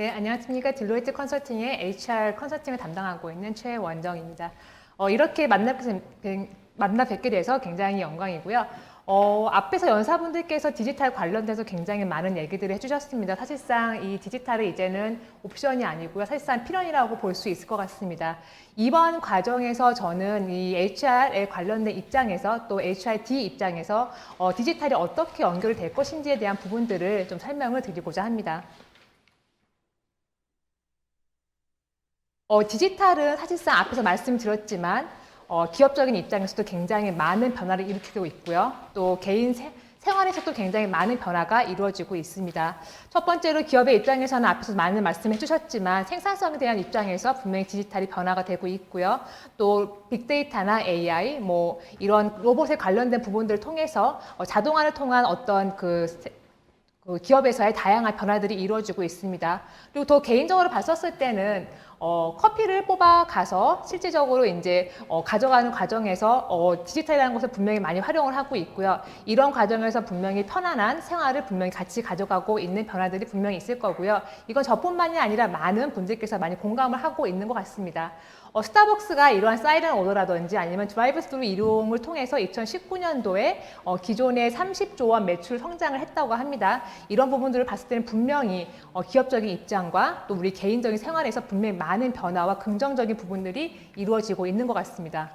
네, 안녕하십니까. 딜로이트 컨설팅의 HR 컨설팅을 담당하고 있는 최원정입니다. 이렇게 만나 뵙게 돼서 굉장히 영광이고요. 앞에서 연사분들께서 디지털 관련돼서 굉장히 많은 얘기들을 해주셨습니다. 사실상 이 디지털은 이제는 옵션이 아니고요. 사실상 필연이라고 볼 수 있을 것 같습니다. 이번 과정에서 저는 이 HR에 관련된 입장에서 또 HRD 입장에서 디지털이 어떻게 연결이 될 것인지에 대한 부분들을 좀 설명을 드리고자 합니다. 디지털은 사실상 앞에서 말씀드렸지만 기업적인 입장에서도 굉장히 많은 변화를 일으키고 있고요. 또 개인 생활에서도 굉장히 많은 변화가 이루어지고 있습니다. 첫 번째로 기업의 입장에서는 앞에서 많은 말씀해 주셨지만 생산성에 대한 입장에서 분명히 디지털이 변화가 되고 있고요. 또 빅데이터나 AI, 이런 로봇에 관련된 부분들을 통해서 자동화를 통한 어떤 그 기업에서의 다양한 변화들이 이루어지고 있습니다. 그리고 더 개인적으로 봤었을 때는 커피를 뽑아가서 실질적으로 이제 가져가는 과정에서 디지털이라는 것을 분명히 많이 활용을 하고 있고요. 이런 과정에서 분명히 편안한 생활을 분명히 같이 가져가고 있는 변화들이 분명히 있을 거고요. 이건 저뿐만이 아니라 많은 분들께서 많이 공감을 하고 있는 것 같습니다. 스타벅스가 이러한 사이렌 오더라든지 아니면 드라이브 스루 이용을 통해서 2019년도에 기존의 30조 원 매출 성장을 했다고 합니다. 이런 부분들을 봤을 때는 분명히 기업적인 입장과 또 우리 개인적인 생활에서 분명히 많은 변화와 긍정적인 부분들이 이루어지고 있는 것 같습니다.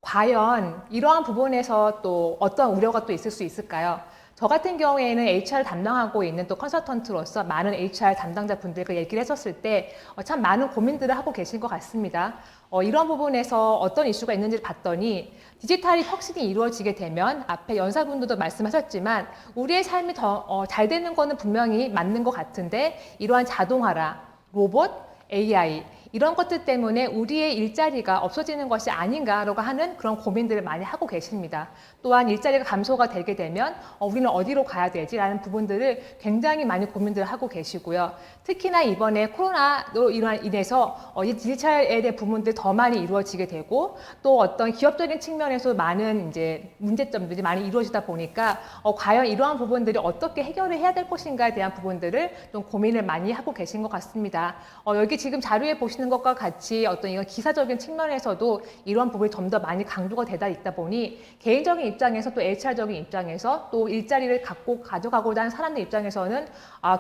과연 이러한 부분에서 또 어떤 우려가 또 있을 수 있을까요? 저 같은 경우에는 HR 담당하고 있는 또 컨설턴트로서 많은 HR 담당자 분들과 얘기를 했었을 때 참 많은 고민들을 하고 계신 것 같습니다. 이런 부분에서 어떤 이슈가 있는지를 봤더니 디지털이 혁신이 이루어지게 되면 앞에 연사분들도 말씀하셨지만 우리의 삶이 더 잘 되는 거는 분명히 맞는 것 같은데 이러한 자동화라 로봇, AI 이런 것들 때문에 우리의 일자리가 없어지는 것이 아닌가라고 하는 그런 고민들을 많이 하고 계십니다. 또한 일자리가 감소가 되게 되면 우리는 어디로 가야 되지라는 부분들을 굉장히 많이 고민들을 하고 계시고요. 특히나 이번에 코로나로 인해서 이 디지털에 대한 부분들이 더 많이 이루어지게 되고 또 어떤 기업적인 측면에서 많은 이제 문제점들이 많이 이루어지다 보니까 과연 이러한 부분들이 어떻게 해결을 해야 될 것인가에 대한 부분들을 좀 고민을 많이 하고 계신 것 같습니다. 여기 지금 자료에 보시는 것과 같이 어떤 이런 기사적인 측면에서도 이런 부분이 좀 더 많이 강조가 되다 있다 보니 개인적인 입장에서 또 HR적인 입장에서 또 일자리를 가져가고자 하는 사람들 입장에서는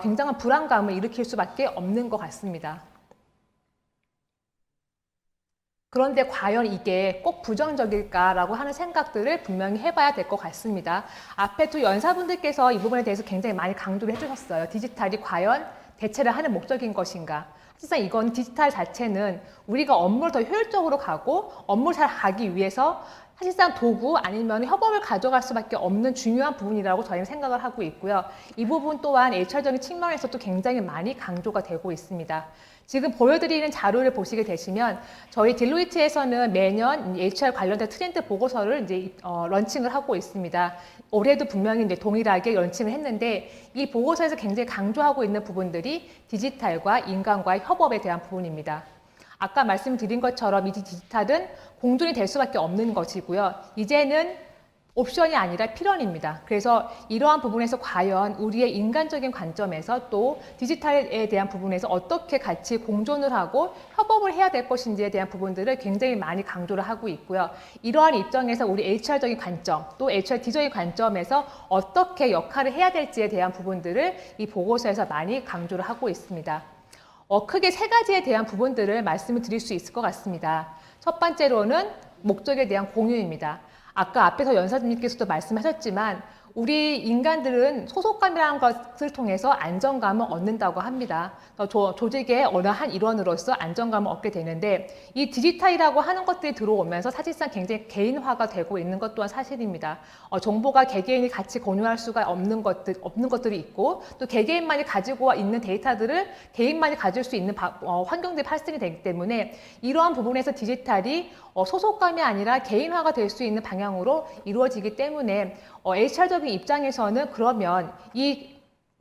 굉장한 불안감을 일으킬 수밖에 없는 것 같습니다. 그런데 과연 이게 꼭 부정적일까라고 하는 생각들을 분명히 해봐야 될 것 같습니다. 앞에 두 연사분들께서 이 부분에 대해서 굉장히 많이 강조를 해주셨어요. 디지털이 과연 대체를 하는 목적인 것인가. 사실상 이건 디지털 자체는 우리가 업무를 더 효율적으로 가고 업무를 잘 하기 위해서 사실상 도구 아니면 협업을 가져갈 수밖에 없는 중요한 부분이라고 저희는 생각을 하고 있고요. 이 부분 또한 HR적인 측면에서도 굉장히 많이 강조가 되고 있습니다. 지금 보여드리는 자료를 보시게 되시면 저희 딜로이트에서는 매년 HR 관련된 트렌드 보고서를 이제 런칭을 하고 있습니다. 올해도 분명히 이제 동일하게 런칭을 했는데 이 보고서에서 굉장히 강조하고 있는 부분들이 디지털과 인간과의 협업에 대한 부분입니다. 아까 말씀드린 것처럼 이 디지털은 공존이 될 수밖에 없는 것이고요. 이제는 옵션이 아니라 필연입니다. 그래서 이러한 부분에서 과연 우리의 인간적인 관점에서 또 디지털에 대한 부분에서 어떻게 같이 공존을 하고 협업을 해야 될 것인지에 대한 부분들을 굉장히 많이 강조를 하고 있고요. 이러한 입장에서 우리 HR적인 관점, 또 HRD적인 관점에서 어떻게 역할을 해야 될지에 대한 부분들을 이 보고서에서 많이 강조를 하고 있습니다. 크게 세 가지에 대한 부분들을 말씀을 드릴 수 있을 것 같습니다. 첫 번째로는 목적에 대한 공유입니다. 아까 앞에서 연사님께서도 말씀하셨지만 우리 인간들은 소속감이라는 것을 통해서 안정감을 얻는다고 합니다. 조직의 어느 한 일원으로서 안정감을 얻게 되는데 이 디지털이라고 하는 것들이 들어오면서 사실상 굉장히 개인화가 되고 있는 것 또한 사실입니다. 정보가 개개인이 같이 공유할 수가 없는 것들이 있고 또 개개인만이 가지고 있는 데이터들을 개인만이 가질 수 있는 환경들이 발생이 되기 때문에 이러한 부분에서 디지털이 소속감이 아니라 개인화가 될 수 있는 방향으로 이루어지기 때문에 HR적인 입장에서는 그러면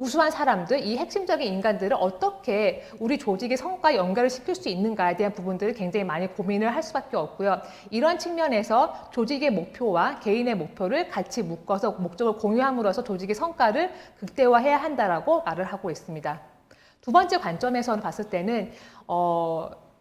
우수한 사람들, 이 핵심적인 인간들을 어떻게 우리 조직의 성과에 연결을 시킬 수 있는가에 대한 부분들을 굉장히 많이 고민을 할 수밖에 없고요. 이런 측면에서 조직의 목표와 개인의 목표를 같이 묶어서 목적을 공유함으로써 조직의 성과를 극대화해야 한다라고 말을 하고 있습니다. 두 번째 관점에서 봤을 때는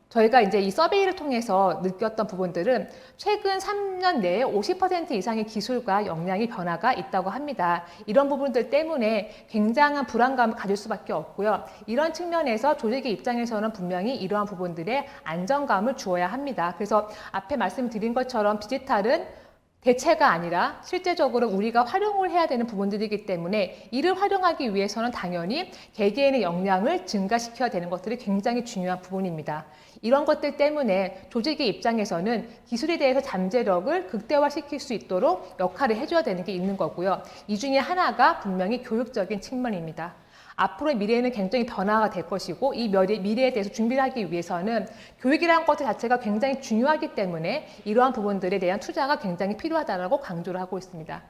저희가 이제 이 서베이를 통해서 느꼈던 부분들은 최근 3년 내에 50% 이상의 기술과 역량이 변화가 있다고 합니다. 이런 부분들 때문에 굉장한 불안감을 가질 수밖에 없고요. 이런 측면에서 조직의 입장에서는 분명히 이러한 부분들에 안정감을 주어야 합니다. 그래서 앞에 말씀드린 것처럼 디지털은 대체가 아니라 실제적으로 우리가 활용을 해야 되는 부분들이기 때문에 이를 활용하기 위해서는 당연히 개개인의 역량을 증가시켜야 되는 것들이 굉장히 중요한 부분입니다. 이런 것들 때문에 조직의 입장에서는 기술에 대해서 잠재력을 극대화시킬 수 있도록 역할을 해줘야 되는 게 있는 거고요. 이 중에 하나가 분명히 교육적인 측면입니다. 앞으로의 미래에는 굉장히 변화가 될 것이고 이 미래에 대해서 준비를 하기 위해서는 교육이라는 것 자체가 굉장히 중요하기 때문에 이러한 부분들에 대한 투자가 굉장히 필요하다고 강조를 하고 있습니다.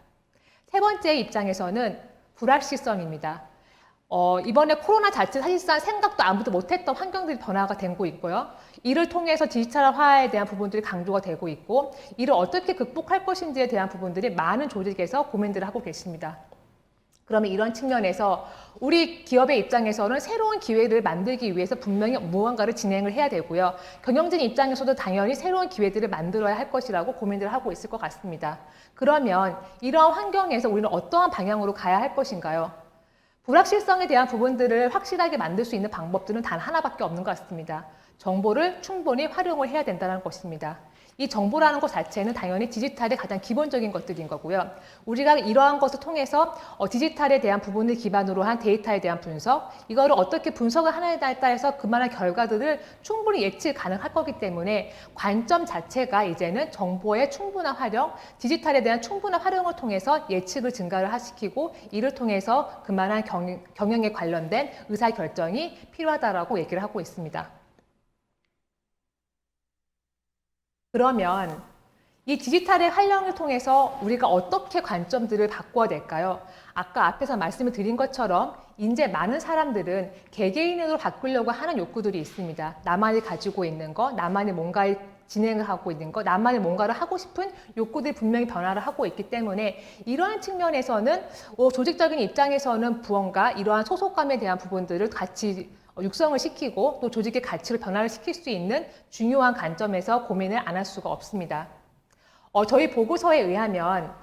세 번째 입장에서는 불확실성입니다. 이번에 코로나 자체 사실상 생각도 아무도 못했던 환경들이 변화가 되고 있고요. 이를 통해서 디지털화에 대한 부분들이 강조가 되고 있고 이를 어떻게 극복할 것인지에 대한 부분들이 많은 조직에서 고민들을 하고 계십니다. 그러면 이런 측면에서 우리 기업의 입장에서는 새로운 기회를 만들기 위해서 분명히 무언가를 진행을 해야 되고요. 경영진 입장에서도 당연히 새로운 기회들을 만들어야 할 것이라고 고민을 하고 있을 것 같습니다. 그러면 이러한 환경에서 우리는 어떠한 방향으로 가야 할 것인가요? 불확실성에 대한 부분들을 확실하게 만들 수 있는 방법들은 단 하나밖에 없는 것 같습니다. 정보를 충분히 활용을 해야 된다는 것입니다. 이 정보라는 것 자체는 당연히 디지털의 가장 기본적인 것들인 거고요. 우리가 이러한 것을 통해서 디지털에 대한 부분을 기반으로 한 데이터에 대한 분석, 이거를 어떻게 분석을 하느냐에 따라서 그만한 결과들을 충분히 예측 가능할 거기 때문에 관점 자체가 이제는 정보의 충분한 활용, 디지털에 대한 충분한 활용을 통해서 예측을 증가를 시키고 이를 통해서 그만한 경영에 관련된 의사결정이 필요하다라고 얘기를 하고 있습니다. 그러면 이 디지털의 활용을 통해서 우리가 어떻게 관점들을 바꿔야 될까요? 아까 앞에서 말씀을 드린 것처럼 이제 많은 사람들은 개개인으로 바꾸려고 하는 욕구들이 있습니다. 나만이 가지고 있는 거, 나만이 뭔가를 진행을 하고 있는 거, 나만이 뭔가를 하고 싶은 욕구들이 분명히 변화를 하고 있기 때문에 이러한 측면에서는 조직적인 입장에서는 무언가 이러한 소속감에 대한 부분들을 같이 육성을 시키고 또 조직의 가치를 변화를 시킬 수 있는 중요한 관점에서 고민을 안 할 수가 없습니다. 저희 보고서에 의하면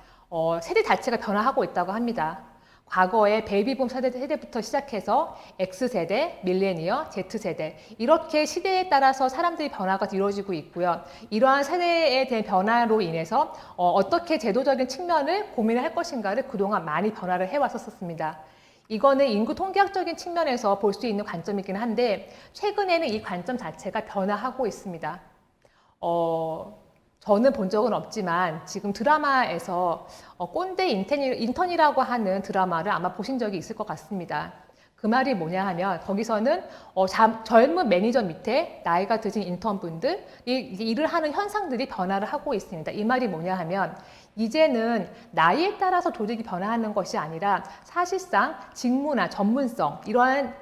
세대 자체가 변화하고 있다고 합니다. 과거에 베이비붐 세대부터 시작해서 X세대, 밀레니어, Z세대 이렇게 시대에 따라서 사람들이 변화가 이루어지고 있고요. 이러한 세대에 대한 변화로 인해서 어떻게 제도적인 측면을 고민을 할 것인가를 그동안 많이 변화를 해왔었습니다. 이거는 인구 통계학적인 측면에서 볼 수 있는 관점이긴 한데 최근에는 이 관점 자체가 변화하고 있습니다. 저는 본 적은 없지만 지금 드라마에서 꼰대 인턴이라고 하는 드라마를 아마 보신 적이 있을 것 같습니다. 그 말이 뭐냐 하면 거기서는 젊은 매니저 밑에 나이가 드신 인턴분들이 일을 하는 현상들이 변화를 하고 있습니다. 이 말이 뭐냐 하면 이제는 나이에 따라서 조직이 변화하는 것이 아니라 사실상 직무나 전문성 이러한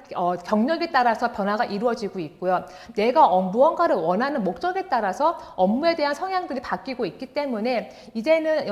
경력에 따라서 변화가 이루어지고 있고요. 내가 무언가를 원하는 목적에 따라서 업무에 대한 성향들이 바뀌고 있기 때문에 이제는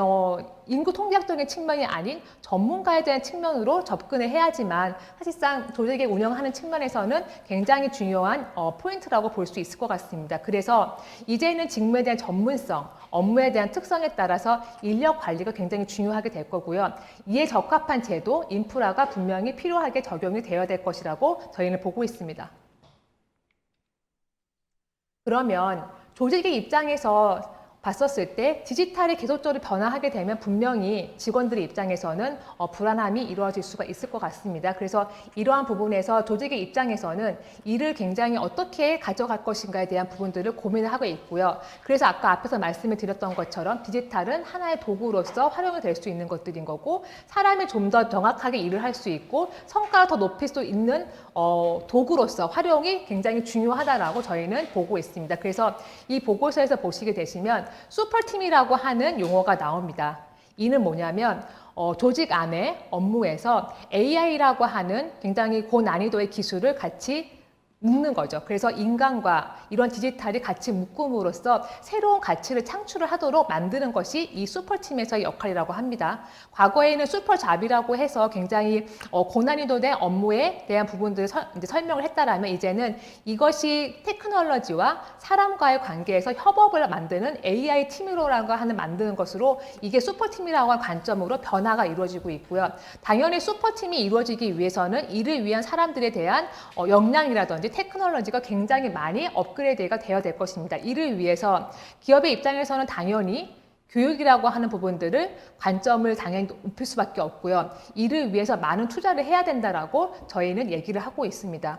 인구 통계학적인 측면이 아닌 전문가에 대한 측면으로 접근을 해야지만 사실상 조직의 운영하는 측면에서는 굉장히 중요한 포인트라고 볼 수 있을 것 같습니다. 그래서 이제는 직무에 대한 전문성, 업무에 대한 특성에 따라서 인력 관리가 굉장히 중요하게 될 거고요. 이에 적합한 제도, 인프라가 분명히 필요하게 적용이 되어야 될 것이라고 저희는 보고 있습니다. 그러면 조직의 입장에서 봤었을 때 디지털이 계속적으로 변화하게 되면 분명히 직원들의 입장에서는 불안함이 이루어질 수가 있을 것 같습니다. 그래서 이러한 부분에서 조직의 입장에서는 이를 굉장히 어떻게 가져갈 것인가에 대한 부분들을 고민을 하고 있고요. 그래서 아까 앞에서 말씀을 드렸던 것처럼 디지털은 하나의 도구로서 활용이 될 수 있는 것들인 거고 사람이 좀 더 정확하게 일을 할 수 있고 성과를 더 높일 수 있는 도구로서 활용이 굉장히 중요하다라고 저희는 보고 있습니다. 그래서 이 보고서에서 보시게 되시면 슈퍼팀이라고 하는 용어가 나옵니다. 이는 뭐냐면 조직 안에 업무에서 AI라고 하는 굉장히 고난이도의 기술을 같이 묶는 거죠. 그래서 인간과 이런 디지털이 같이 묶음으로써 새로운 가치를 창출을 하도록 만드는 것이 이 슈퍼팀에서의 역할이라고 합니다. 과거에는 슈퍼잡이라고 해서 굉장히 고난이도 된 업무에 대한 부분들을 이제 설명을 했다라면 이제는 이것이 테크놀로지와 사람과의 관계에서 협업을 만드는 AI 팀으로라고 하는 만드는 것으로 이게 슈퍼팀이라고 하는 관점으로 변화가 이루어지고 있고요. 당연히 슈퍼팀이 이루어지기 위해서는 이를 위한 사람들에 대한 역량이라든지 테크놀로지가 굉장히 많이 업그레이드가 되어야 될 것입니다. 이를 위해서 기업의 입장에서는 당연히 교육이라고 하는 부분들을 관점을 당연히 높일 수밖에 없고요. 이를 위해서 많은 투자를 해야 된다라고 저희는 얘기를 하고 있습니다.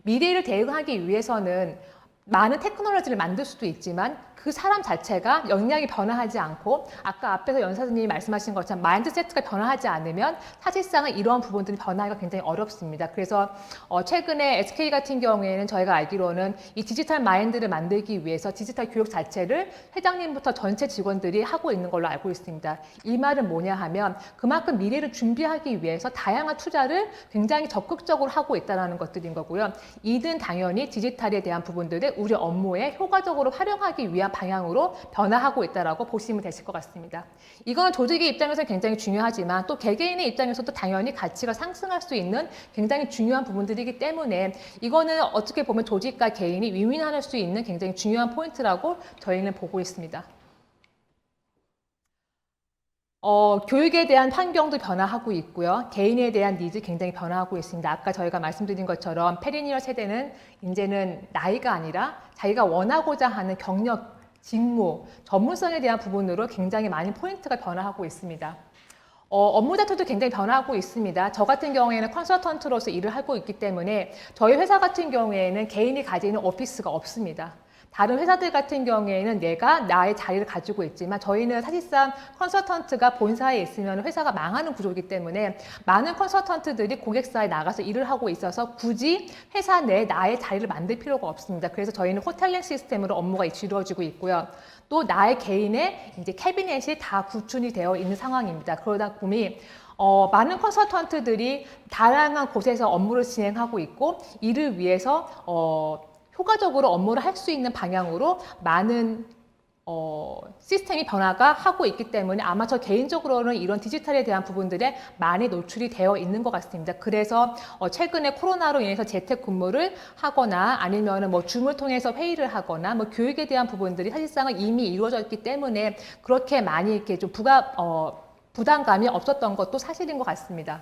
미래를 대응하기 위해서는 많은 테크놀로지를 만들 수도 있지만 그 사람 자체가 역량이 변화하지 않고 아까 앞에서 연사님이 말씀하신 것처럼 마인드세트가 변화하지 않으면 사실상은 이러한 부분들이 변화가 굉장히 어렵습니다. 그래서 최근에 SK 같은 경우에는 저희가 알기로는 이 디지털 마인드를 만들기 위해서 디지털 교육 자체를 회장님부터 전체 직원들이 하고 있는 걸로 알고 있습니다. 이 말은 뭐냐 하면 그만큼 미래를 준비하기 위해서 다양한 투자를 굉장히 적극적으로 하고 있다는 것들인 거고요. 이는 당연히 디지털에 대한 부분들을 우리 업무에 효과적으로 활용하기 위한 방향으로 변화하고 있다고 보시면 되실 것 같습니다. 이거는 조직의 입장에서 굉장히 중요하지만 또 개개인의 입장에서도 당연히 가치가 상승할 수 있는 굉장히 중요한 부분들이기 때문에 이거는 어떻게 보면 조직과 개인이 윈윈할 수 있는 굉장히 중요한 포인트라고 저희는 보고 있습니다. 교육에 대한 환경도 변화하고 있고요. 개인에 대한 니즈 굉장히 변화하고 있습니다. 아까 저희가 말씀드린 것처럼 페리니어 세대는 이제는 나이가 아니라 자기가 원하고자 하는 경력, 직무, 전문성에 대한 부분으로 굉장히 많은 포인트가 변화하고 있습니다. 업무 자체도 굉장히 변화하고 있습니다. 저 같은 경우에는 컨설턴트로서 일을 하고 있기 때문에 저희 회사 같은 경우에는 개인이 가지는 오피스가 없습니다. 다른 회사들 같은 경우에는 내가 나의 자리를 가지고 있지만 저희는 사실상 컨설턴트가 본사에 있으면 회사가 망하는 구조이기 때문에 많은 컨설턴트들이 고객사에 나가서 일을 하고 있어서 굳이 회사 내에 나의 자리를 만들 필요가 없습니다. 그래서 저희는 호텔링 시스템으로 업무가 이루어지고 있고요. 또 나의 개인의 이제 캐비넷이 다 구축이 되어 있는 상황입니다. 그러다 보니 많은 컨설턴트들이 다양한 곳에서 업무를 진행하고 있고 이를 위해서 효과적으로 업무를 할 수 있는 방향으로 많은 시스템이 변화가 하고 있기 때문에 아마 저 개인적으로는 이런 디지털에 대한 부분들에 많이 노출이 되어 있는 것 같습니다. 그래서 최근에 코로나로 인해서 재택근무를 하거나 아니면 뭐 줌을 통해서 회의를 하거나 뭐 교육에 대한 부분들이 사실상은 이미 이루어졌기 때문에 그렇게 많이 이렇게 좀 부담감이 없었던 것도 사실인 것 같습니다.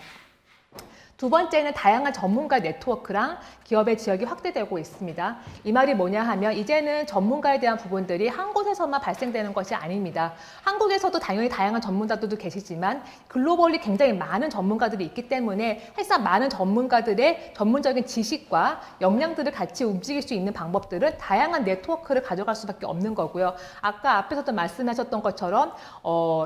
두 번째는 다양한 전문가 네트워크랑 기업의 지역이 확대되고 있습니다. 이 말이 뭐냐 하면 이제는 전문가에 대한 부분들이 한 곳에서만 발생되는 것이 아닙니다. 한국에서도 당연히 다양한 전문가들도 계시지만 글로벌리 굉장히 많은 전문가들이 있기 때문에 사실상 많은 전문가들의 전문적인 지식과 역량들을 같이 움직일 수 있는 방법들은 다양한 네트워크를 가져갈 수밖에 없는 거고요. 아까 앞에서도 말씀하셨던 것처럼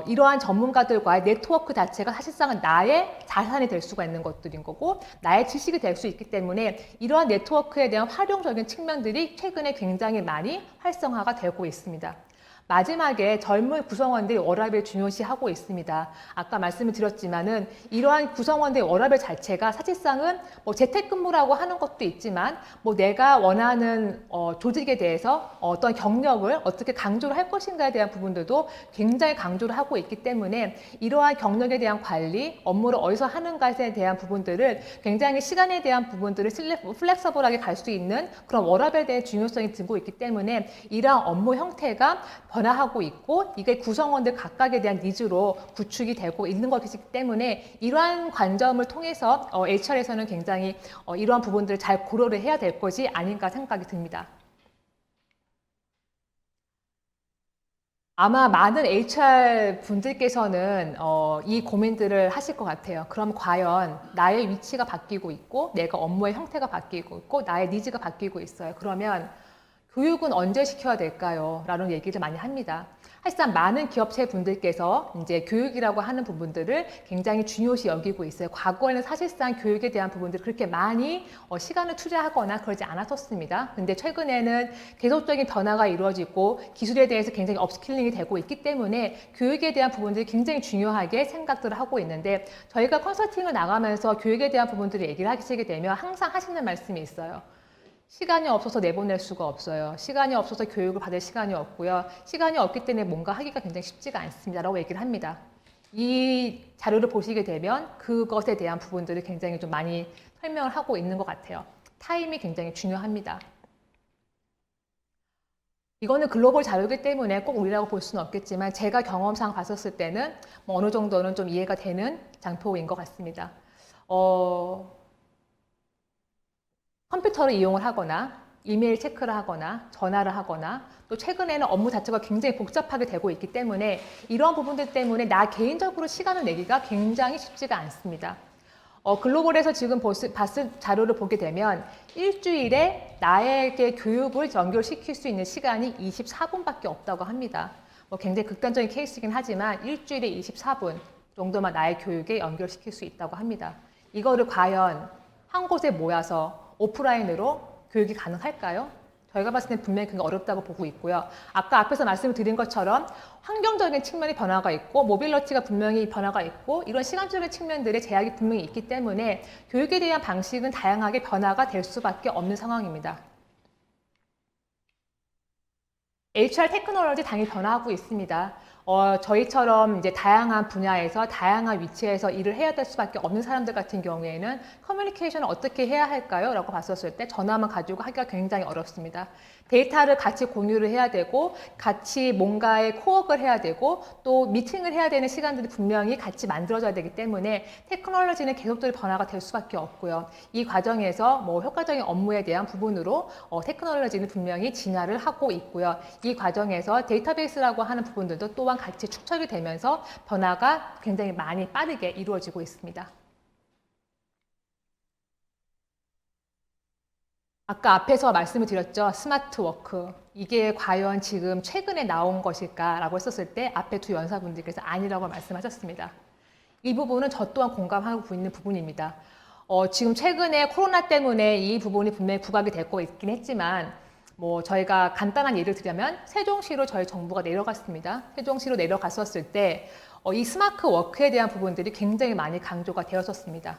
이러한 전문가들과의 네트워크 자체가 사실상은 나의 자산이 될 수가 있는 것들인 거고 나의 지식이 될 수 있기 때문에 이러한 네트워크에 대한 활용적인 측면들이 최근에 굉장히 많이 활성화가 되고 있습니다. 마지막에 젊은 구성원들이 워라밸을 중요시하고 있습니다. 아까 말씀을 드렸지만은 이러한 구성원들의 워라밸 자체가 사실상은 뭐 재택근무라고 하는 것도 있지만 뭐 내가 원하는 조직에 대해서 어떤 경력을 어떻게 강조를 할 것인가에 대한 부분들도 굉장히 강조를 하고 있기 때문에 이러한 경력에 대한 관리, 업무를 어디서 하는 것에 대한 부분들을 굉장히 시간에 대한 부분들을 플렉서블하게 갈 수 있는 그런 워라밸에 대한 중요성이 두고 있기 때문에 이러한 업무 형태가 변화하고 있고 이게 구성원들 각각에 대한 니즈로 구축이 되고 있는 것이기 때문에 이러한 관점을 통해서 HR에서는 굉장히 이러한 부분들을 잘 고려를 해야 될 것이 아닌가 생각이 듭니다. 아마 많은 HR 분들께서는 이 고민들을 하실 것 같아요. 그럼 과연 나의 위치가 바뀌고 있고 내가 업무의 형태가 바뀌고 있고 나의 니즈가 바뀌고 있어요. 그러면 교육은 언제 시켜야 될까요? 라는 얘기를 많이 합니다. 사실상 많은 기업체 분들께서 이제 교육이라고 하는 부분들을 굉장히 중요시 여기고 있어요. 과거에는 사실상 교육에 대한 부분들을 그렇게 많이 시간을 투자하거나 그러지 않았었습니다. 근데 최근에는 계속적인 변화가 이루어지고 기술에 대해서 굉장히 업스킬링이 되고 있기 때문에 교육에 대한 부분들이 굉장히 중요하게 생각들을 하고 있는데 저희가 컨설팅을 나가면서 교육에 대한 부분들을 얘기를 하시게 되면 항상 하시는 말씀이 있어요. 시간이 없어서 내보낼 수가 없어요. 시간이 없어서 교육을 받을 시간이 없고요. 시간이 없기 때문에 뭔가 하기가 굉장히 쉽지가 않습니다. 라고 얘기를 합니다. 이 자료를 보시게 되면 그것에 대한 부분들을 굉장히 좀 많이 설명을 하고 있는 것 같아요. 타임이 굉장히 중요합니다. 이거는 글로벌 자료이기 때문에 꼭 우리라고 볼 수는 없겠지만 제가 경험상 봤었을 때는 뭐 어느 정도는 좀 이해가 되는 장표인 것 같습니다. 컴퓨터를 이용을 하거나 이메일 체크를 하거나 전화를 하거나 또 최근에는 업무 자체가 굉장히 복잡하게 되고 있기 때문에 이런 부분들 때문에 나 개인적으로 시간을 내기가 굉장히 쉽지가 않습니다. 글로벌에서 지금 봤을 자료를 보게 되면 일주일에 나에게 교육을 연결시킬 수 있는 시간이 24분밖에 없다고 합니다. 굉장히 극단적인 케이스이긴 하지만 일주일에 24분 정도만 나의 교육에 연결시킬 수 있다고 합니다. 이거를 과연 한 곳에 모여서 오프라인으로 교육이 가능할까요? 저희가 봤을 때 분명히 그게 어렵다고 보고 있고요. 아까 앞에서 말씀을 드린 것처럼 환경적인 측면의 변화가 있고 모빌리티가 분명히 변화가 있고 이런 시간적인 측면들의 제약이 분명히 있기 때문에 교육에 대한 방식은 다양하게 변화가 될 수밖에 없는 상황입니다. HR 테크놀로지 당연히 변화하고 있습니다. 저희처럼 이제 다양한 분야에서 다양한 위치에서 일을 해야 될 수밖에 없는 사람들 같은 경우에는 커뮤니케이션을 어떻게 해야 할까요? 라고 봤었을 때 전화만 가지고 하기가 굉장히 어렵습니다. 데이터를 같이 공유를 해야 되고 같이 뭔가에 코워크를 해야 되고 또 미팅을 해야 되는 시간들이 분명히 같이 만들어져야 되기 때문에 테크놀로지는 계속적인 변화가 될 수밖에 없고요. 이 과정에서 뭐 효과적인 업무에 대한 부분으로 테크놀로지는 분명히 진화를 하고 있고요. 이 과정에서 데이터베이스라고 하는 부분들도 또한 같이 축적이 되면서 변화가 굉장히 많이 빠르게 이루어지고 있습니다. 아까 앞에서 말씀을 드렸죠. 스마트 워크. 이게 과연 지금 최근에 나온 것일까라고 했었을 때 앞에 두 연사분들께서 아니라고 말씀하셨습니다. 이 부분은 저 또한 공감하고 있는 부분입니다. 지금 최근에 코로나 때문에 이 부분이 분명히 부각이 되고 있긴 했지만 뭐 저희가 간단한 예를 들자면 세종시로 저희 정부가 내려갔습니다. 세종시로 내려갔었을 때 이 스마트 워크에 대한 부분들이 굉장히 많이 강조가 되었었습니다.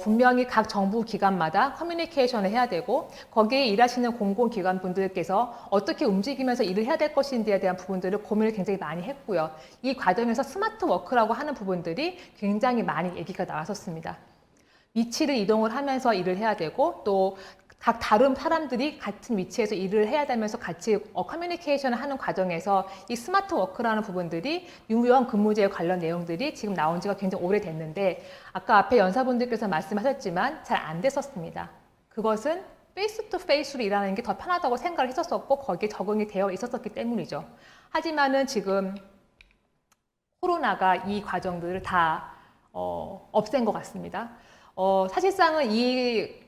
분명히 각 정부 기관마다 커뮤니케이션을 해야 되고 거기에 일하시는 공공기관 분들께서 어떻게 움직이면서 일을 해야 될 것인지에 대한 부분들을 고민을 굉장히 많이 했고요. 이 과정에서 스마트 워크라고 하는 부분들이 굉장히 많이 얘기가 나왔었습니다. 위치를 이동을 하면서 일을 해야 되고 또 각 다른 사람들이 같은 위치에서 일을 해야 되면서 같이 커뮤니케이션을 하는 과정에서 이 스마트 워크라는 부분들이 유형 근무제에 관련 내용들이 지금 나온 지가 굉장히 오래됐는데 아까 앞에 연사분들께서 말씀하셨지만 잘 안 됐었습니다. 그것은 페이스 투 페이스로 일하는 게 더 편하다고 생각을 했었었고 거기에 적응이 되어 있었기 때문이죠. 하지만은 지금 코로나가 이 과정들을 다 없앤 것 같습니다. 사실상은 이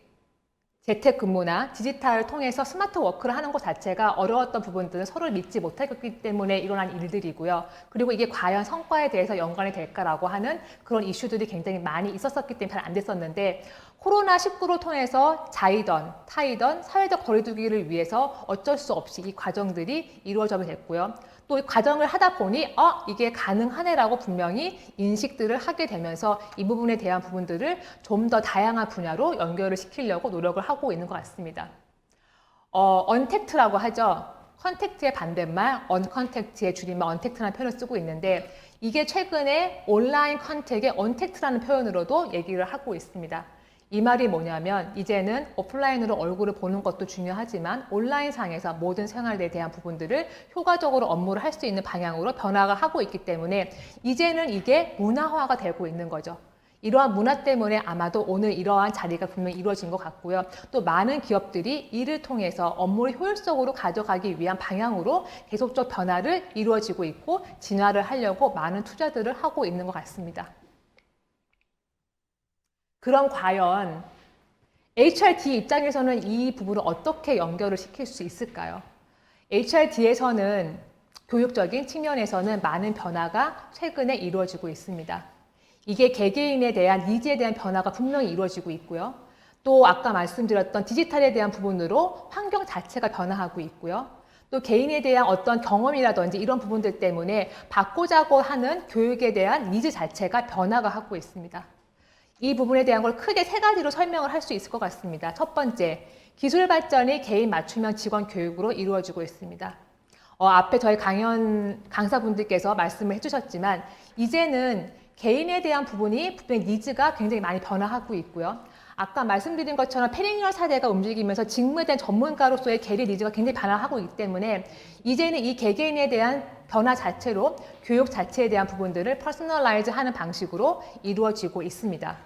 재택근무나 디지털을 통해서 스마트 워크를 하는 것 자체가 어려웠던 부분들은 서로를 믿지 못했기 때문에 일어난 일들이고요. 그리고 이게 과연 성과에 대해서 연관이 될까라고 하는 그런 이슈들이 굉장히 많이 있었기 때문에 잘 안 됐었는데 코로나19를 통해서 자이던 타이던 사회적 거리두기를 위해서 어쩔 수 없이 이 과정들이 이루어지게 됐고요. 또 이 과정을 하다 보니 이게 가능하네라고 분명히 인식들을 하게 되면서 이 부분에 대한 부분들을 좀 더 다양한 분야로 연결을 시키려고 노력을 하고 있는 것 같습니다. 언택트라고 하죠. 컨택트의 반대말, 언컨택트의 줄임말 언택트라는 표현을 쓰고 있는데 이게 최근에 온라인 컨택의 언택트라는 표현으로도 얘기를 하고 있습니다. 이 말이 뭐냐면 이제는 오프라인으로 얼굴을 보는 것도 중요하지만 온라인상에서 모든 생활에 대한 부분들을 효과적으로 업무를 할 수 있는 방향으로 변화가 하고 있기 때문에 이제는 이게 문화화가 되고 있는 거죠. 이러한 문화 때문에 아마도 오늘 이러한 자리가 분명히 이루어진 것 같고요. 또 많은 기업들이 이를 통해서 업무를 효율적으로 가져가기 위한 방향으로 계속적 변화를 이루어지고 있고 진화를 하려고 많은 투자들을 하고 있는 것 같습니다. 그럼 과연 HRD 입장에서는 이 부분을 어떻게 연결을 시킬 수 있을까요? HRD에서는 교육적인 측면에서는 많은 변화가 최근에 이루어지고 있습니다. 이게 개개인에 대한 니즈에 대한 변화가 분명히 이루어지고 있고요. 또 아까 말씀드렸던 디지털에 대한 부분으로 환경 자체가 변화하고 있고요. 또 개인에 대한 어떤 경험이라든지 이런 부분들 때문에 바꾸자고 하는 교육에 대한 니즈 자체가 변화가 하고 있습니다. 이 부분에 대한 걸 크게 세 가지로 설명을 할 수 있을 것 같습니다. 첫 번째, 기술 발전이 개인 맞춤형 직원 교육으로 이루어지고 있습니다. 앞에 저희 강사분들께서 말씀을 해주셨지만 이제는 개인에 대한 부분이 분명히 니즈가 굉장히 많이 변화하고 있고요. 아까 말씀드린 것처럼 페리니얼 사대가 움직이면서 직무에 대한 전문가로서의 계리 니즈가 굉장히 변화하고 있기 때문에 이제는 이 개개인에 대한 변화 자체로 교육 자체에 대한 부분들을 퍼스널라이즈 하는 방식으로 이루어지고 있습니다.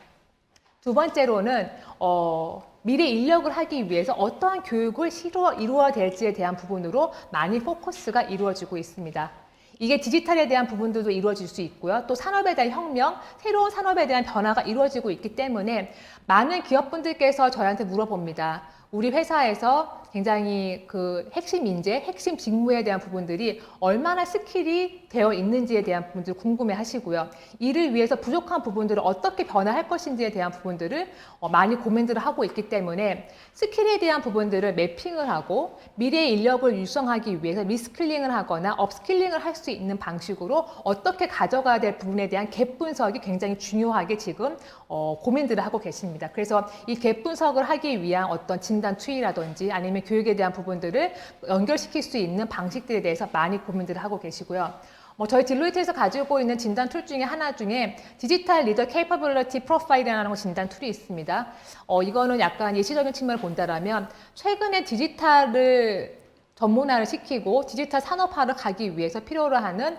두 번째로는 미래 인력을 하기 위해서 어떠한 교육을 이루어야 될지에 대한 부분으로 많이 포커스가 이루어지고 있습니다. 이게 디지털에 대한 부분들도 이루어질 수 있고요. 또 산업에 대한 혁명, 새로운 산업에 대한 변화가 이루어지고 있기 때문에 많은 기업분들께서 저희한테 물어봅니다. 우리 회사에서 굉장히 그 핵심 인재, 핵심 직무에 대한 부분들이 얼마나 스킬이 되어 있는지에 대한 부분들 궁금해 하시고요. 이를 위해서 부족한 부분들을 어떻게 변화할 것인지에 대한 부분들을 많이 고민들을 하고 있기 때문에 스킬에 대한 부분들을 매핑을 하고 미래의 인력을 육성하기 위해서 리스킬링을 하거나 업스킬링을 할 수 있는 방식으로 어떻게 가져가야 될 부분에 대한 갭 분석이 굉장히 중요하게 지금 고민들을 하고 계십니다. 그래서 이 갭 분석을 하기 위한 어떤 진단 투이라든지 아니면 교육에 대한 부분들을 연결시킬 수 있는 방식들에 대해서 많이 고민들을 하고 계시고요. 저희 딜로이트에서 가지고 있는 진단 툴 중에 하나 중에 디지털 리더 케이퍼빌리티 프로파일이라는 진단 툴이 있습니다. 이거는 약간 예시적인 측면을 본다라면 최근에 디지털을 전문화를 시키고 디지털 산업화를 가기 위해서 필요로 하는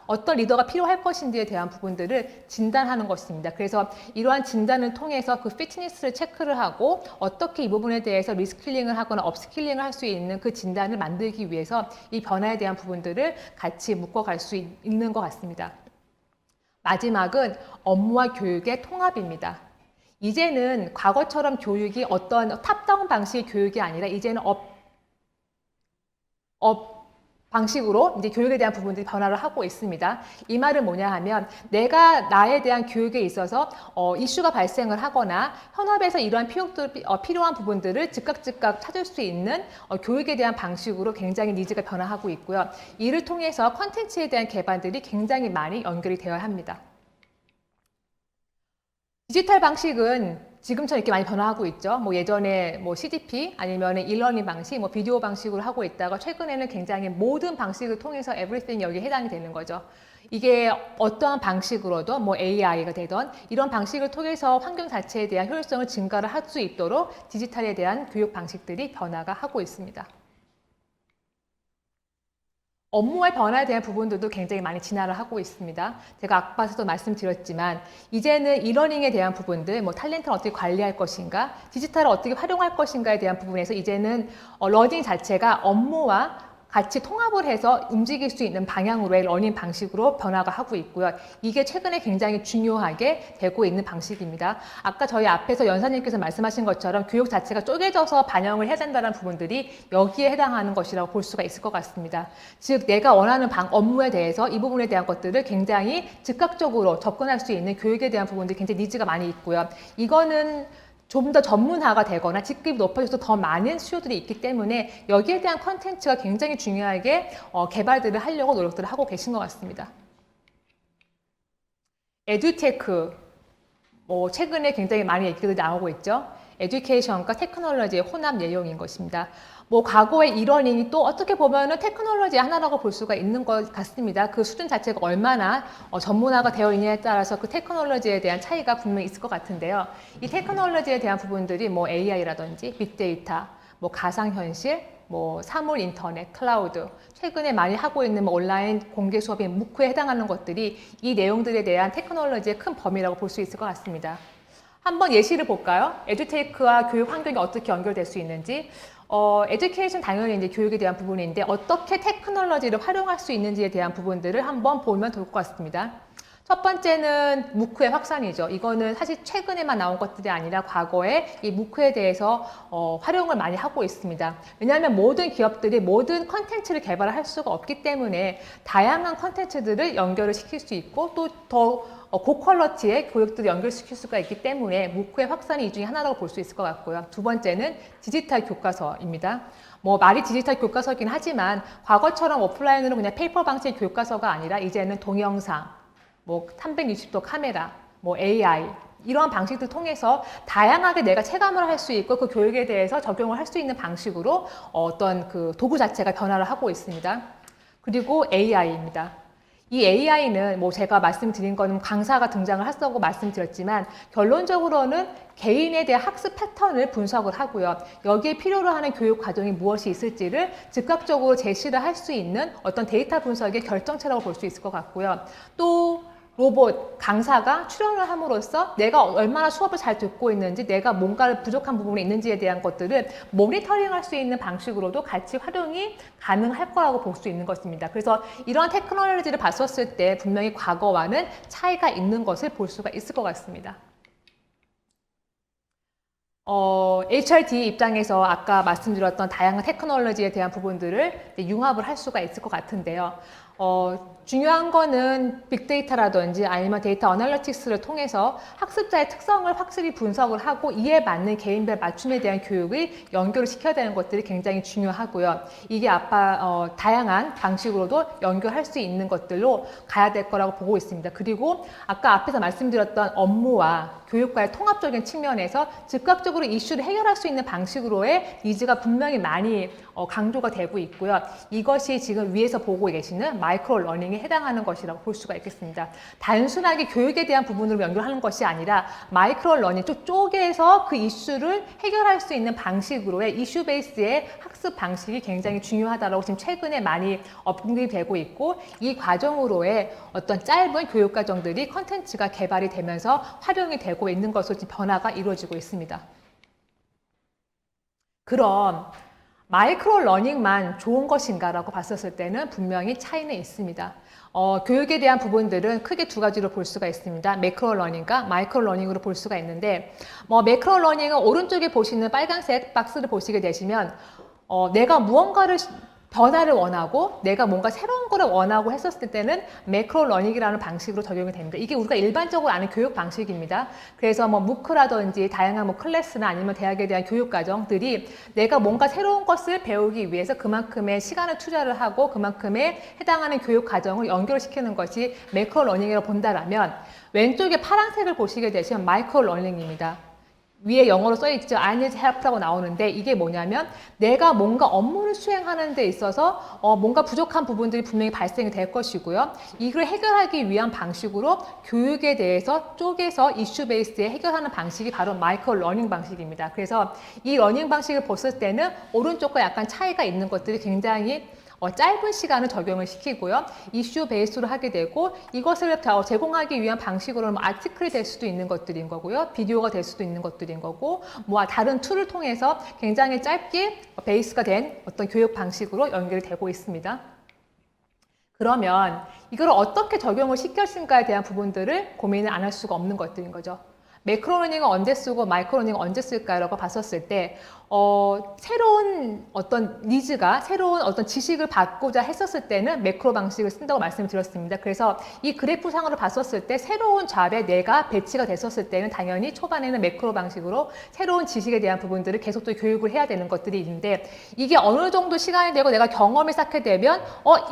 어떤 리더가 필요할 것인지에 대한 부분들을 진단하는 것입니다. 그래서 이러한 진단을 통해서 그 피트니스를 체크를 하고 어떻게 이 부분에 대해서 리스킬링을 하거나 업스킬링을 할 수 있는 그 진단을 만들기 위해서 이 변화에 대한 부분들을 같이 묶어갈 수 있는 것 같습니다. 마지막은 업무와 교육의 통합입니다. 이제는 과거처럼 교육이 어떤 탑다운 방식의 교육이 아니라 이제는 방식으로 이제 교육에 대한 부분들이 변화를 하고 있습니다. 이 말은 뭐냐 하면 내가 나에 대한 교육에 있어서 이슈가 발생을 하거나 현업에서 이러한 필요한 부분들을 즉각 찾을 수 있는 교육에 대한 방식으로 굉장히 니즈가 변화하고 있고요. 이를 통해서 콘텐츠에 대한 개발들이 굉장히 많이 연결이 되어야 합니다. 디지털 방식은 지금처럼 이렇게 많이 변화하고 있죠. 예전에 CDP 아니면 일러닝 방식, 비디오 방식으로 하고 있다가 최근에는 굉장히 모든 방식을 통해서 everything 여기에 해당이 되는 거죠. 이게 어떠한 방식으로도 AI가 되던 이런 방식을 통해서 환경 자체에 대한 효율성을 증가를 할 수 있도록 디지털에 대한 교육 방식들이 변화가 하고 있습니다. 업무의 변화에 대한 부분들도 굉장히 많이 진화를 하고 있습니다. 제가 앞서도 말씀드렸지만 이제는 이러닝에 대한 부분들, 탤런트를 어떻게 관리할 것인가, 디지털을 어떻게 활용할 것인가에 대한 부분에서 이제는 러닝 자체가 업무와 같이 통합을 해서 움직일 수 있는 방향으로의 러닝 방식으로 변화가 하고 있고요. 이게 최근에 굉장히 중요하게 되고 있는 방식입니다. 아까 저희 앞에서 연사님께서 말씀하신 것처럼 교육 자체가 쪼개져서 반영을 해야 된다는 부분들이 여기에 해당하는 것이라고 볼 수가 있을 것 같습니다. 즉 내가 원하는 업무에 대해서 이 부분에 대한 것들을 굉장히 즉각적으로 접근할 수 있는 교육에 대한 부분들이 굉장히 니즈가 많이 있고요. 이거는 좀 더 전문화가 되거나 직급이 높아져서 더 많은 수요들이 있기 때문에 여기에 대한 컨텐츠가 굉장히 중요하게 개발들을 하려고 노력들을 하고 계신 것 같습니다. 에듀테크, 최근에 굉장히 많이 얘기들이 나오고 있죠. 에듀케이션과 테크놀로지의 혼합 내용인 것입니다. 과거의 이러닝이 또 어떻게 보면은 테크놀로지의 하나라고 볼 수가 있는 것 같습니다. 그 수준 자체가 얼마나 전문화가 되어 있느냐에 따라서 그 테크놀로지에 대한 차이가 분명히 있을 것 같은데요. 이 테크놀로지에 대한 부분들이 AI라든지 빅데이터, 가상현실, 사물 인터넷, 클라우드, 최근에 많이 하고 있는 온라인 공개 수업인 무크에 해당하는 것들이 이 내용들에 대한 테크놀로지의 큰 범위라고 볼 수 있을 것 같습니다. 한번 예시를 볼까요? 에듀테이크와 교육 환경이 어떻게 연결될 수 있는지. 에듀케이션 당연히 이제 교육에 대한 부분인데 어떻게 테크놀로지를 활용할 수 있는지에 대한 부분들을 한번 보면 좋을 것 같습니다. 첫 번째는 무크의 확산이죠. 이거는 사실 최근에만 나온 것들이 아니라 과거에 이 무크에 대해서 활용을 많이 하고 있습니다. 왜냐하면 모든 기업들이 모든 컨텐츠를 개발을 할 수가 없기 때문에 다양한 컨텐츠들을 연결을 시킬 수 있고 또 더 고퀄러티의 교육들을 연결시킬 수가 있기 때문에 무크의 확산이 이 중에 하나라고 볼 수 있을 것 같고요. 두 번째는 디지털 교과서입니다. 뭐 말이 디지털 교과서긴 하지만 과거처럼 오프라인으로 그냥 페이퍼 방식의 교과서가 아니라 이제는 동영상, 뭐 360도 카메라, 뭐 AI 이러한 방식들 통해서 다양하게 내가 체감을 할 수 있고 그 교육에 대해서 적용을 할 수 있는 방식으로 어떤 그 도구 자체가 변화를 하고 있습니다. 그리고 AI입니다. 이 AI는 뭐 제가 말씀드린 거는 강사가 등장을 했다고 말씀드렸지만 결론적으로는 개인에 대한 학습 패턴을 분석을 하고요. 여기에 필요로 하는 교육 과정이 무엇이 있을지를 즉각적으로 제시를 할 수 있는 어떤 데이터 분석의 결정체라고 볼 수 있을 것 같고요. 또 로봇, 강사가 출연을 함으로써 내가 얼마나 수업을 잘 듣고 있는지, 내가 뭔가 부족한 부분이 있는지에 대한 것들을 모니터링할 수 있는 방식으로도 같이 활용이 가능할 거라고 볼 수 있는 것입니다. 그래서 이러한 테크놀로지를 봤었을 때 분명히 과거와는 차이가 있는 것을 볼 수가 있을 것 같습니다. HRD 입장에서 아까 말씀드렸던 다양한 테크놀로지에 대한 부분들을 융합을 할 수가 있을 것 같은데요. 중요한 거는 빅데이터라든지 아니면 데이터 어널리틱스를 통해서 학습자의 특성을 확실히 분석을 하고 이에 맞는 개인별 맞춤에 대한 교육을 연결을 시켜야 되는 것들이 굉장히 중요하고요. 이게 다양한 방식으로도 연결할 수 있는 것들로 가야 될 거라고 보고 있습니다. 그리고 아까 앞에서 말씀드렸던 업무와 교육과의 통합적인 측면에서 즉각적으로 이슈를 해결할 수 있는 방식으로의 니즈가 분명히 많이 강조가 되고 있고요. 이것이 지금 위에서 보고 계시는 마이크로 러닝에 해당하는 것이라고 볼 수가 있겠습니다. 단순하게 교육에 대한 부분으로 연결하는 것이 아니라 마이크로 러닝 쪽에서 그 이슈를 해결할 수 있는 방식으로의 이슈 베이스의 학습 방식이 굉장히 중요하다고 지금 최근에 많이 언급이 되고 있고 이 과정으로의 어떤 짧은 교육 과정들이 컨텐츠가 개발이 되면서 활용이 되고 있는 것으로 지금 변화가 이루어지고 있습니다. 그럼 마이크로 러닝만 좋은 것인가 라고 봤었을 때는 분명히 차이는 있습니다. 교육에 대한 부분들은 크게 두 가지로 볼 수가 있습니다. 매크로 러닝과 마이크로 러닝으로 볼 수가 있는데 매크로 러닝은 오른쪽에 보시는 빨간색 박스를 보시게 되시면 내가 무언가를 변화를 원하고 내가 뭔가 새로운 거를 원하고 했었을 때는 매크로 러닝이라는 방식으로 적용이 됩니다. 이게 우리가 일반적으로 아는 교육 방식입니다. 그래서 무크라든지 다양한 클래스나 아니면 대학에 대한 교육 과정들이 내가 뭔가 새로운 것을 배우기 위해서 그만큼의 시간을 투자를 하고 그만큼의 해당하는 교육 과정을 연결시키는 것이 매크로 러닝이라고 본다라면 왼쪽에 파란색을 보시게 되시면 마이크로 러닝입니다. 위에 영어로 써있죠. I need help라고 나오는데 이게 뭐냐면 내가 뭔가 업무를 수행하는 데 있어서 뭔가 부족한 부분들이 분명히 발생이 될 것이고요. 이걸 해결하기 위한 방식으로 교육에 대해서 쪼개서 이슈 베이스에 해결하는 방식이 바로 마이크로 러닝 방식입니다. 그래서 이 러닝 방식을 봤을 때는 오른쪽과 약간 차이가 있는 것들이 굉장히 짧은 시간을 적용을 시키고요. 이슈 베이스로 하게 되고 이것을 제공하기 위한 방식으로는 아티클이 될 수도 있는 것들인 거고요. 비디오가 될 수도 있는 것들인 거고 다른 툴을 통해서 굉장히 짧게 베이스가 된 어떤 교육 방식으로 연결이 되고 있습니다. 그러면 이걸 어떻게 적용을 시켰을까에 대한 부분들을 고민을 안 할 수가 없는 것들인 거죠. 매크로 러닝은 언제 쓰고 마이크로 러닝은 언제 쓸까라고 봤었을 때 새로운 어떤 니즈가 새로운 어떤 지식을 받고자 했었을 때는 매크로 방식을 쓴다고 말씀을 드렸습니다. 그래서 이 그래프상으로 봤었을 때 새로운 잡에 내가 배치가 됐었을 때는 당연히 초반에는 매크로 방식으로 새로운 지식에 대한 부분들을 계속적으로 교육을 해야 되는 것들이 있는데 이게 어느 정도 시간이 되고 내가 경험이 쌓게 되면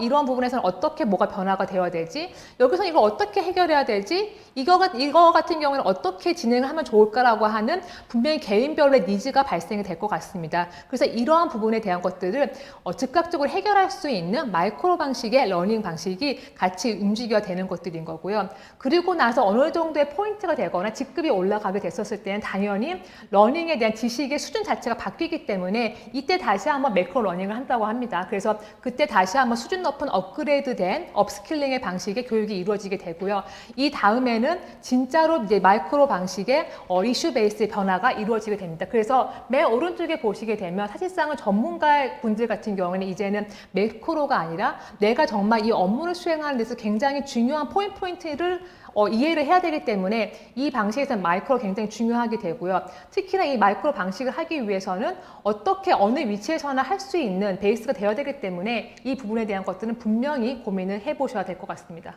이런 부분에서는 어떻게 뭐가 변화가 되어야 되지? 여기서 이걸 어떻게 해결해야 되지? 이거 같은 경우는 어떻게 진행을 하면 좋을까라고 하는 분명히 개인별의 니즈가 발생이 될 것 같습니다. 그래서 이러한 부분에 대한 것들을 즉각적으로 해결할 수 있는 마이크로 방식의 러닝 방식이 같이 움직여야 되는 것들인 거고요. 그리고 나서 어느 정도의 포인트가 되거나 직급이 올라가게 됐었을 때는 당연히 러닝에 대한 지식의 수준 자체가 바뀌기 때문에 이때 다시 한번 매크로 러닝을 한다고 합니다. 그래서 그때 다시 한번 수준 높은 업그레이드된 업스킬링의 방식의 교육이 이루어지게 되고요. 이 다음에는 진짜로 이제 마이크로 방식 방식의 이슈 베이스의 변화가 이루어지게 됩니다. 그래서 맨 오른쪽에 보시게 되면 사실상은 전문가 분들 같은 경우에는 이제는 매크로가 아니라 내가 정말 이 업무를 수행하는 데서 굉장히 중요한 포인트를 이해를 해야 되기 때문에 이 방식에서는 마이크로가 굉장히 중요하게 되고요. 특히나 이 마이크로 방식을 하기 위해서는 어떻게 어느 위치에서나 할 수 있는 베이스가 되어야 되기 때문에 이 부분에 대한 것들은 분명히 고민을 해보셔야 될 것 같습니다.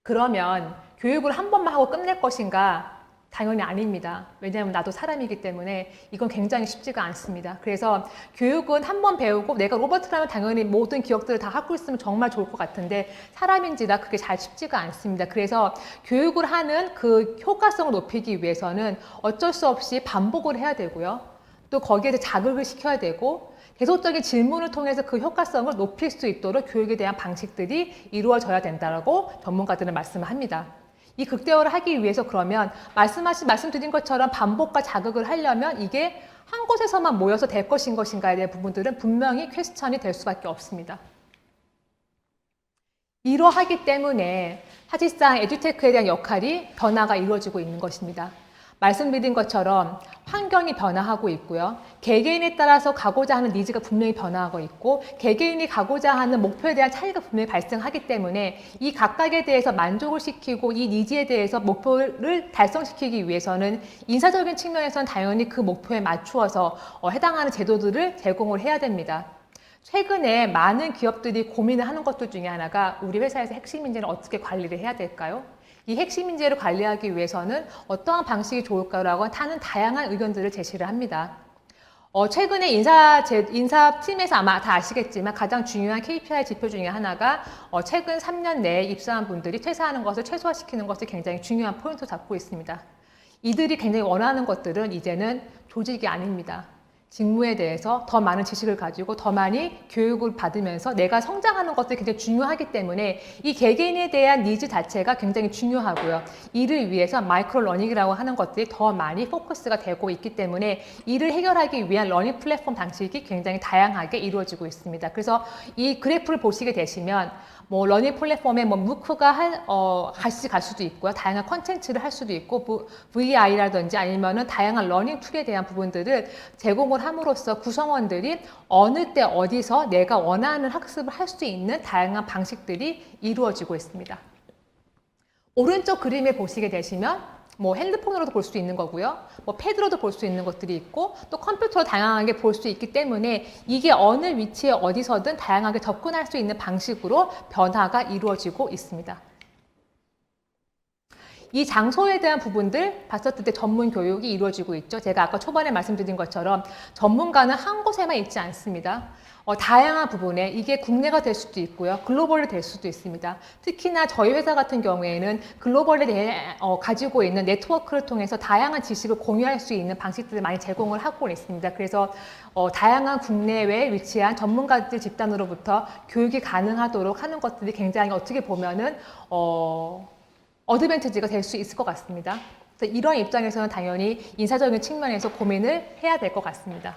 그러면 교육을 한 번만 하고 끝낼 것인가? 당연히 아닙니다. 왜냐하면 나도 사람이기 때문에 이건 굉장히 쉽지가 않습니다. 그래서 교육은 한 번 배우고 내가 로버트라면 당연히 모든 기억들을 다 갖고 있으면 정말 좋을 것 같은데 사람인지라 그게 잘 쉽지가 않습니다. 그래서 교육을 하는 그 효과성을 높이기 위해서는 어쩔 수 없이 반복을 해야 되고요. 또 거기에 자극을 시켜야 되고 계속적인 질문을 통해서 그 효과성을 높일 수 있도록 교육에 대한 방식들이 이루어져야 된다고 전문가들은 말씀을 합니다. 이 극대화를 하기 위해서 그러면 말씀드린 것처럼 반복과 자극을 하려면 이게 한 곳에서만 모여서 될 것인가에 대한 부분들은 분명히 퀘스천이 될 수밖에 없습니다. 이러하기 때문에 사실상 에듀테크에 대한 역할이 변화가 이루어지고 있는 것입니다. 말씀드린 것처럼 환경이 변화하고 있고요. 개개인에 따라서 가고자 하는 니즈가 분명히 변화하고 있고 개개인이 가고자 하는 목표에 대한 차이가 분명히 발생하기 때문에 이 각각에 대해서 만족을 시키고 이 니즈에 대해서 목표를 달성시키기 위해서는 인사적인 측면에서는 당연히 그 목표에 맞추어서 해당하는 제도들을 제공을 해야 됩니다. 최근에 많은 기업들이 고민을 하는 것들 중에 하나가 우리 회사에서 핵심 인재를 어떻게 관리를 해야 될까요? 이 핵심 인재를 관리하기 위해서는 어떠한 방식이 좋을까라고 하는 다양한 의견들을 제시를 합니다. 최근에 인사팀에서 아마 다 아시겠지만 가장 중요한 KPI 지표 중에 하나가 최근 3년 내에 입사한 분들이 퇴사하는 것을 최소화시키는 것을 굉장히 중요한 포인트로 잡고 있습니다. 이들이 굉장히 원하는 것들은 이제는 조직이 아닙니다. 직무에 대해서 더 많은 지식을 가지고 더 많이 교육을 받으면서 내가 성장하는 것들이 굉장히 중요하기 때문에 이 개개인에 대한 니즈 자체가 굉장히 중요하고요. 이를 위해서 마이크로 러닝이라고 하는 것들이 더 많이 포커스가 되고 있기 때문에 이를 해결하기 위한 러닝 플랫폼 방식이 굉장히 다양하게 이루어지고 있습니다. 그래서 이 그래프를 보시게 되시면 러닝 플랫폼에 무크가 같이 갈 수도 있고요. 다양한 컨텐츠를 할 수도 있고, VI라든지 아니면은 다양한 러닝 툴에 대한 부분들을 제공을 함으로써 구성원들이 어느 때 어디서 내가 원하는 학습을 할 수 있는 다양한 방식들이 이루어지고 있습니다. 오른쪽 그림에 보시게 되시면 핸드폰으로도 볼 수 있는 거고요. 패드로도 볼 수 있는 것들이 있고 또 컴퓨터로 다양하게 볼 수 있기 때문에 이게 어느 위치에 어디서든 다양하게 접근할 수 있는 방식으로 변화가 이루어지고 있습니다. 이 장소에 대한 부분들 봤었을 때 전문 교육이 이루어지고 있죠. 제가 아까 초반에 말씀드린 것처럼 전문가는 한 곳에만 있지 않습니다. 다양한 부분에 이게 국내가 될 수도 있고요. 글로벌이 될 수도 있습니다. 특히나 저희 회사 같은 경우에는 글로벌에 대해 가지고 있는 네트워크를 통해서 다양한 지식을 공유할 수 있는 방식들을 많이 제공을 하고 있습니다. 그래서 다양한 국내외에 위치한 전문가들 집단으로부터 교육이 가능하도록 하는 것들이 굉장히 어떻게 보면은 어드밴티지가 될 수 있을 것 같습니다. 그래서 이런 입장에서는 당연히 인사적인 측면에서 고민을 해야 될 것 같습니다.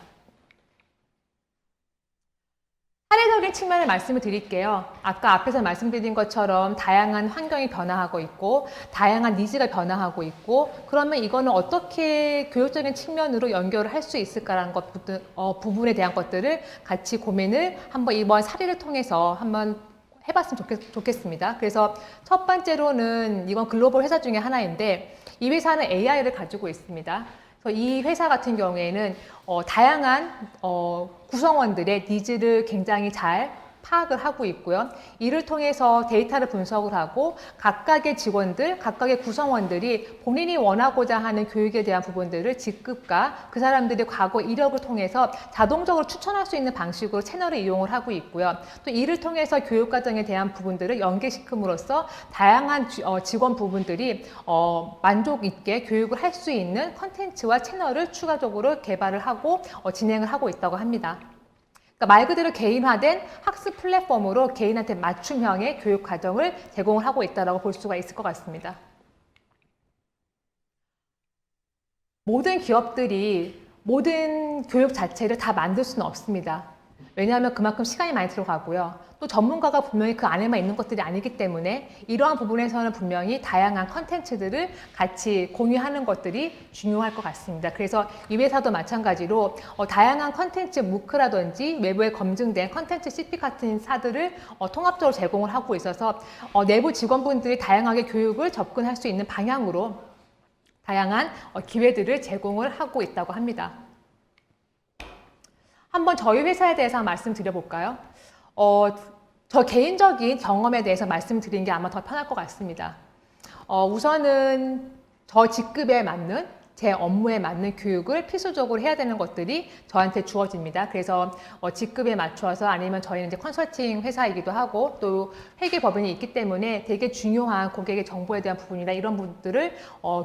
사례적인 측면을 말씀을 드릴게요. 아까 앞에서 말씀드린 것처럼 다양한 환경이 변화하고 있고 다양한 니즈가 변화하고 있고 그러면 이거는 어떻게 교육적인 측면으로 연결을 할 수 있을까라는 부분에 대한 것들을 같이 고민을 한번 이번 사례를 통해서 한번 해봤으면 좋겠습니다. 그래서 첫 번째로는 이건 글로벌 회사 중에 하나인데 이 회사는 AI를 가지고 있습니다. 그래서 이 회사 같은 경우에는 다양한 구성원들의 니즈를 굉장히 잘 파악을 하고 있고요. 이를 통해서 데이터를 분석을 하고 각각의 직원들, 각각의 구성원들이 본인이 원하고자 하는 교육에 대한 부분들을 직급과 그 사람들의 과거 이력을 통해서 자동적으로 추천할 수 있는 방식으로 채널을 이용을 하고 있고요. 또 이를 통해서 교육 과정에 대한 부분들을 연계시킴으로써 다양한 직원 부분들이 만족 있게 교육을 할 수 있는 컨텐츠와 채널을 추가적으로 개발을 하고 진행을 하고 있다고 합니다. 그러니까 말 그대로 개인화된 학습 플랫폼으로 개인한테 맞춤형의 교육 과정을 제공을 하고 있다고 볼 수가 있을 것 같습니다. 모든 기업들이 모든 교육 자체를 다 만들 수는 없습니다. 왜냐하면 그만큼 시간이 많이 들어가고요. 또 전문가가 분명히 그 안에만 있는 것들이 아니기 때문에 이러한 부분에서는 분명히 다양한 컨텐츠들을 같이 공유하는 것들이 중요할 것 같습니다. 그래서 이 회사도 마찬가지로 다양한 컨텐츠 무크라든지 외부에 검증된 컨텐츠 CP 같은 사들을 통합적으로 제공을 하고 있어서 내부 직원분들이 다양하게 교육을 접근할 수 있는 방향으로 다양한 기회들을 제공을 하고 있다고 합니다. 한번 저희 회사에 대해서 말씀드려볼까요? 저 개인적인 경험에 대해서 말씀드리는 게 아마 더 편할 것 같습니다. 우선은 저 직급에 맞는 제 업무에 맞는 교육을 필수적으로 해야 되는 것들이 저한테 주어집니다. 그래서 직급에 맞춰서 아니면 저희는 이제 컨설팅 회사이기도 하고 또 회계법인이 있기 때문에 되게 중요한 고객의 정보에 대한 부분이나 이런 부분들을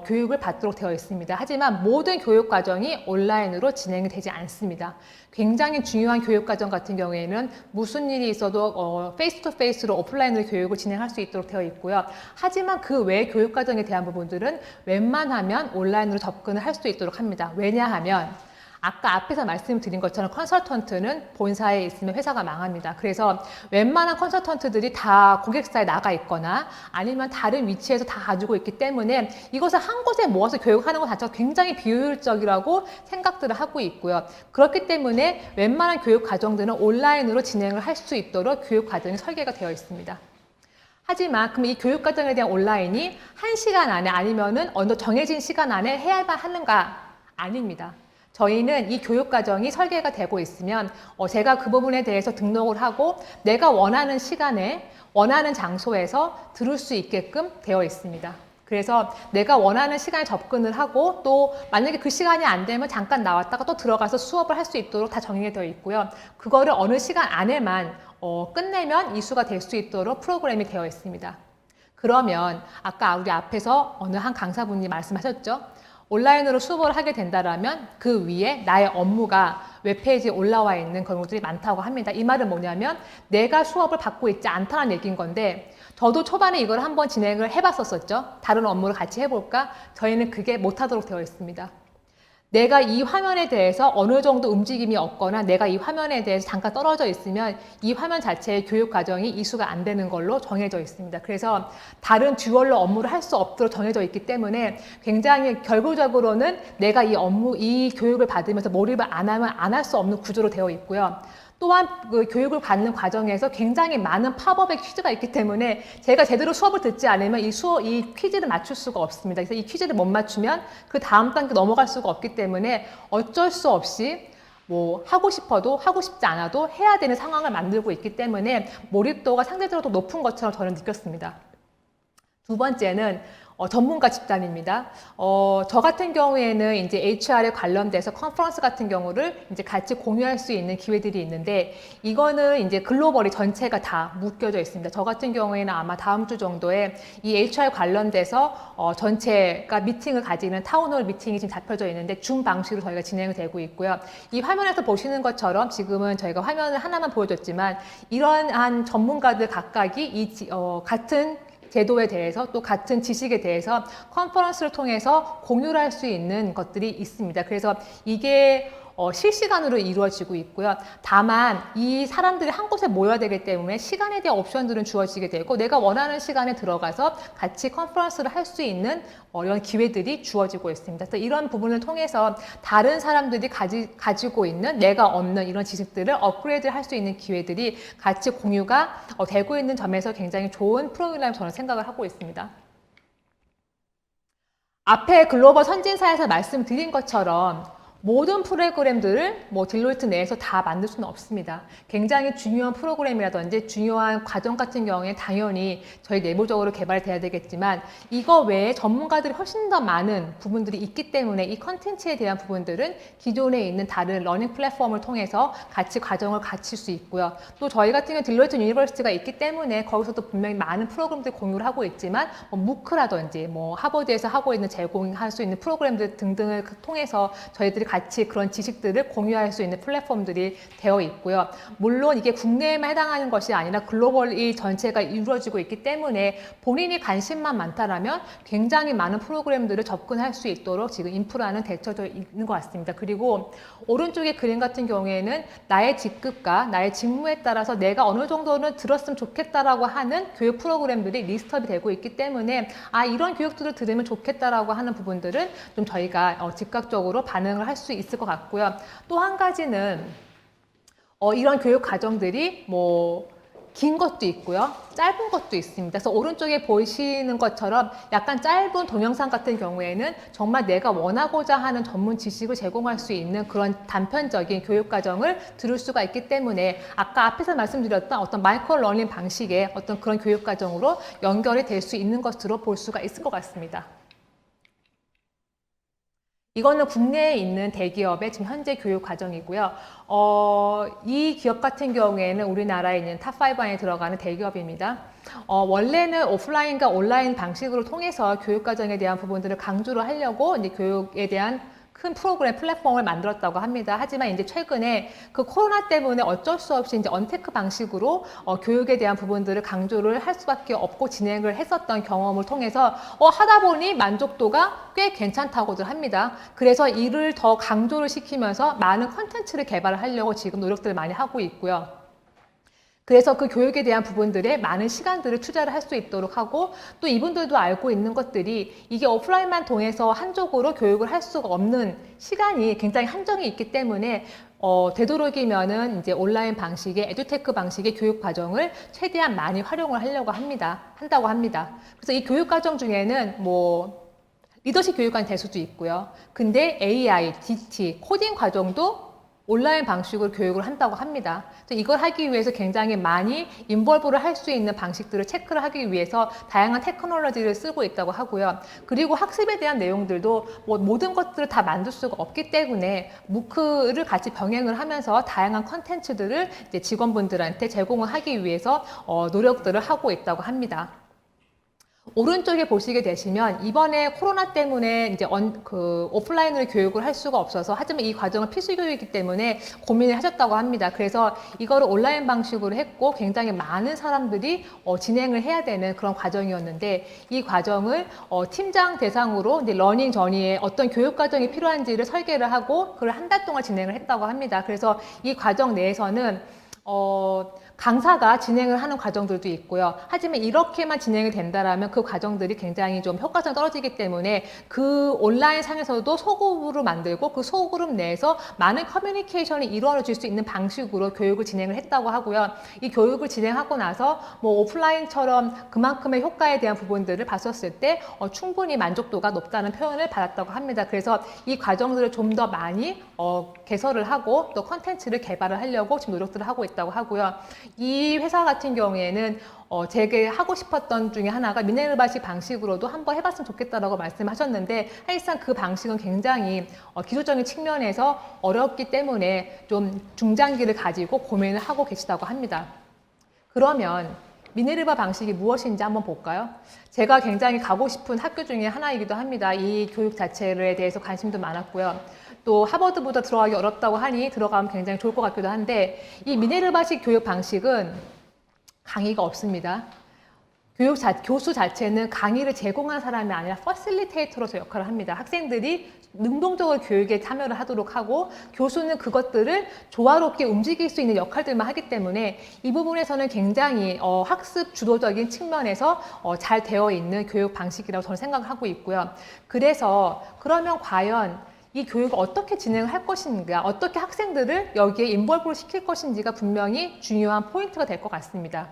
교육을 받도록 되어 있습니다. 하지만 모든 교육 과정이 온라인으로 진행이 되지 않습니다. 굉장히 중요한 교육 과정 같은 경우에는 무슨 일이 있어도 페이스 투 페이스로 오프라인으로 교육을 진행할 수 있도록 되어 있고요. 하지만 그 외 교육 과정에 대한 부분들은 웬만하면 온라인으로 접근을 할 수 있도록 합니다. 왜냐하면 아까 앞에서 말씀드린 것처럼 컨설턴트는 본사에 있으면 회사가 망합니다. 그래서 웬만한 컨설턴트들이 다 고객사에 나가 있거나 아니면 다른 위치에서 다 가지고 있기 때문에 이것을 한 곳에 모아서 교육하는 것 자체가 굉장히 비효율적이라고 생각들을 하고 있고요. 그렇기 때문에 웬만한 교육 과정들은 온라인으로 진행을 할 수 있도록 교육 과정이 설계가 되어 있습니다. 하지만 그럼 이 교육 과정에 대한 온라인이 1시간 안에 아니면은 어느 정해진 시간 안에 해야만 하는가? 아닙니다. 저희는 이 교육 과정이 설계가 되고 있으면 제가 그 부분에 대해서 등록을 하고 내가 원하는 시간에 원하는 장소에서 들을 수 있게끔 되어 있습니다. 그래서 내가 원하는 시간에 접근을 하고 또 만약에 그 시간이 안 되면 잠깐 나왔다가 또 들어가서 수업을 할 수 있도록 다 정리가 되어 있고요. 그거를 어느 시간 안에만 끝내면 이수가 될 수 있도록 프로그램이 되어 있습니다. 그러면 아까 우리 앞에서 어느 한 강사분이 말씀하셨죠? 온라인으로 수업을 하게 된다면 그 위에 나의 업무가 웹페이지에 올라와 있는 경우들이 많다고 합니다. 이 말은 뭐냐면 내가 수업을 받고 있지 않다는 얘기인 건데 저도 초반에 이걸 한번 진행을 해봤었죠. 다른 업무를 같이 해볼까? 저희는 그게 못하도록 되어 있습니다. 내가 이 화면에 대해서 어느 정도 움직임이 없거나 내가 이 화면에 대해서 잠깐 떨어져 있으면 이 화면 자체의 교육 과정이 이수가 안 되는 걸로 정해져 있습니다. 그래서 다른 듀얼로 업무를 할 수 없도록 정해져 있기 때문에 굉장히 결국적으로는 내가 이 교육을 받으면서 몰입을 안 하면 안 할 수 없는 구조로 되어 있고요. 또한 그 교육을 받는 과정에서 굉장히 많은 팝업의 퀴즈가 있기 때문에 제가 제대로 수업을 듣지 않으면 이 퀴즈를 맞출 수가 없습니다. 그래서 이 퀴즈를 못 맞추면 그 다음 단계 넘어갈 수가 없기 때문에 어쩔 수 없이 뭐 하고 싶어도 하고 싶지 않아도 해야 되는 상황을 만들고 있기 때문에 몰입도가 상대적으로 더 높은 것처럼 저는 느꼈습니다. 두 번째는 전문가 집단입니다. 저 같은 경우에는 이제 HR에 관련돼서 컨퍼런스 같은 경우를 이제 같이 공유할 수 있는 기회들이 있는데 이거는 이제 글로벌이 전체가 다 묶여져 있습니다. 저 같은 경우에는 아마 다음 주 정도에 이 HR 관련돼서 전체가 미팅을 가지는 타운홀 미팅이 지금 잡혀져 있는데 줌 방식으로 저희가 진행이 되고 있고요. 이 화면에서 보시는 것처럼 지금은 저희가 화면을 하나만 보여줬지만 이러한 전문가들 각각이 같은 제도에 대해서 또 같은 지식에 대해서 컨퍼런스를 통해서 공유를 할 수 있는 것들이 있습니다. 그래서 이게 실시간으로 이루어지고 있고요. 다만 이 사람들이 한 곳에 모여야 되기 때문에 시간에 대한 옵션들은 주어지게 되고 내가 원하는 시간에 들어가서 같이 컨퍼런스를 할 수 있는 이런 기회들이 주어지고 있습니다. 그래서 이런 부분을 통해서 다른 사람들이 가지고 있는 내가 없는 이런 지식들을 업그레이드 할 수 있는 기회들이 같이 공유가 되고 있는 점에서 굉장히 좋은 프로그램이라고 저는 생각을 하고 있습니다. 앞에 글로벌 선진사에서 말씀드린 것처럼 모든 프로그램들을 딜로이트 내에서 다 만들 수는 없습니다. 굉장히 중요한 프로그램이라든지 중요한 과정 같은 경우에 당연히 저희 내부적으로 개발돼야 되겠지만 이거 외에 전문가들이 훨씬 더 많은 부분들이 있기 때문에 이 컨텐츠에 대한 부분들은 기존에 있는 다른 러닝 플랫폼을 통해서 같이 과정을 갖출 수 있고요. 또 저희 같은 경우는 딜로이트 유니버시티가 있기 때문에 거기서도 분명히 많은 프로그램들 공유를 하고 있지만 무크라든지 하버드에서 하고 있는 제공할 수 있는 프로그램들 등등을 통해서 저희들이 같이 그런 지식들을 공유할 수 있는 플랫폼들이 되어 있고요. 물론 이게 국내에만 해당하는 것이 아니라 글로벌이 전체가 이루어지고 있기 때문에 본인이 관심만 많다라면 굉장히 많은 프로그램들을 접근할 수 있도록 지금 인프라는 갖춰져 있는 것 같습니다. 그리고 오른쪽의 그림 같은 경우에는 나의 직급과 나의 직무에 따라서 내가 어느 정도는 들었으면 좋겠다라고 하는 교육 프로그램들이 리스트업이 되고 있기 때문에 이런 교육들을 들으면 좋겠다라고 하는 부분들은 좀 저희가 즉각적으로 반응을 할 수 있을 것 같고요. 또 한 가지는 이런 교육 과정들이 긴 것도 있고요. 짧은 것도 있습니다. 그래서 오른쪽에 보시는 것처럼 약간 짧은 동영상 같은 경우에는 정말 내가 원하고자 하는 전문 지식을 제공할 수 있는 그런 단편적인 교육 과정을 들을 수가 있기 때문에 아까 앞에서 말씀드렸던 어떤 마이크로 러닝 방식의 어떤 그런 교육 과정으로 연결이 될 수 있는 것으로 볼 수가 있을 것 같습니다. 이거는 국내에 있는 대기업의 지금 현재 교육 과정이고요. 이 기업 같은 경우에는 우리나라에 있는 탑5 안에 들어가는 대기업입니다. 원래는 오프라인과 온라인 방식으로 통해서 교육 과정에 대한 부분들을 강조를 하려고 이제 교육에 대한 큰 프로그램 플랫폼을 만들었다고 합니다. 하지만 이제 최근에 그 코로나 때문에 어쩔 수 없이 이제 언테크 방식으로 교육에 대한 부분들을 강조를 할 수밖에 없고 진행을 했었던 경험을 통해서 하다 보니 만족도가 꽤 괜찮다고들 합니다. 그래서 이를 더 강조를 시키면서 많은 콘텐츠를 개발을 하려고 지금 노력들을 많이 하고 있고요. 그래서 그 교육에 대한 부분들에 많은 시간들을 투자를 할 수 있도록 하고 또 이분들도 알고 있는 것들이 이게 오프라인만 통해서 한쪽으로 교육을 할 수가 없는 시간이 굉장히 한정이 있기 때문에 되도록이면은 이제 온라인 방식의 에듀테크 방식의 교육 과정을 최대한 많이 활용을 한다고 합니다. 그래서 이 교육 과정 중에는 리더십 교육관이 될 수도 있고요. 근데 AI, DT, 코딩 과정도 온라인 방식으로 교육을 한다고 합니다. 이걸 하기 위해서 굉장히 많이 인볼브를 할 수 있는 방식들을 체크를 하기 위해서 다양한 테크놀로지를 쓰고 있다고 하고요. 그리고 학습에 대한 내용들도 모든 것들을 다 만들 수가 없기 때문에 무크를 같이 병행을 하면서 다양한 컨텐츠들을 이제 직원분들한테 제공을 하기 위해서 노력들을 하고 있다고 합니다. 오른쪽에 보시게 되시면 이번에 코로나 때문에 이제 오프라인으로 교육을 할 수가 없어서 하지만 이 과정은 필수 교육이기 때문에 고민을 하셨다고 합니다. 그래서 이거를 온라인 방식으로 했고 굉장히 많은 사람들이 진행을 해야 되는 그런 과정이었는데 이 과정을 팀장 대상으로 이제 러닝 전이에 어떤 교육 과정이 필요한지를 설계를 하고 그걸 한 달 동안 진행을 했다고 합니다. 그래서 이 과정 내에서는 강사가 진행을 하는 과정들도 있고요. 하지만 이렇게만 진행이 된다라면 그 과정들이 굉장히 좀 효과성이 떨어지기 때문에 그 온라인 상에서도 소그룹을 만들고 그 소그룹 내에서 많은 커뮤니케이션이 이루어질 수 있는 방식으로 교육을 진행을 했다고 하고요. 이 교육을 진행하고 나서 오프라인처럼 그만큼의 효과에 대한 부분들을 봤었을 때 충분히 만족도가 높다는 표현을 받았다고 합니다. 그래서 이 과정들을 좀 더 많이 개설을 하고 또 컨텐츠를 개발을 하려고 지금 노력들을 하고 있다고 하고요. 이 회사 같은 경우에는 제게 하고 싶었던 중에 하나가 미네르바식 방식으로도 한번 해봤으면 좋겠다라고 말씀하셨는데 사실상 그 방식은 굉장히 기술적인 측면에서 어렵기 때문에 좀 중장기를 가지고 고민을 하고 계시다고 합니다. 그러면 미네르바 방식이 무엇인지 한번 볼까요? 제가 굉장히 가고 싶은 학교 중에 하나이기도 합니다. 이 교육 자체에 대해서 관심도 많았고요. 또 하버드보다 들어가기 어렵다고 하니 들어가면 굉장히 좋을 것 같기도 한데 이 미네르바식 교육 방식은 강의가 없습니다. 교수 자체는 강의를 제공한 사람이 아니라 퍼실리테이터로서 역할을 합니다. 학생들이 능동적으로 교육에 참여를 하도록 하고 교수는 그것들을 조화롭게 움직일 수 있는 역할들만 하기 때문에 이 부분에서는 굉장히 학습 주도적인 측면에서 잘 되어 있는 교육 방식이라고 저는 생각을 하고 있고요. 그래서 그러면 과연 이 교육을 어떻게 진행을 할 것인가, 어떻게 학생들을 여기에 인볼브를 시킬 것인지가 분명히 중요한 포인트가 될 것 같습니다.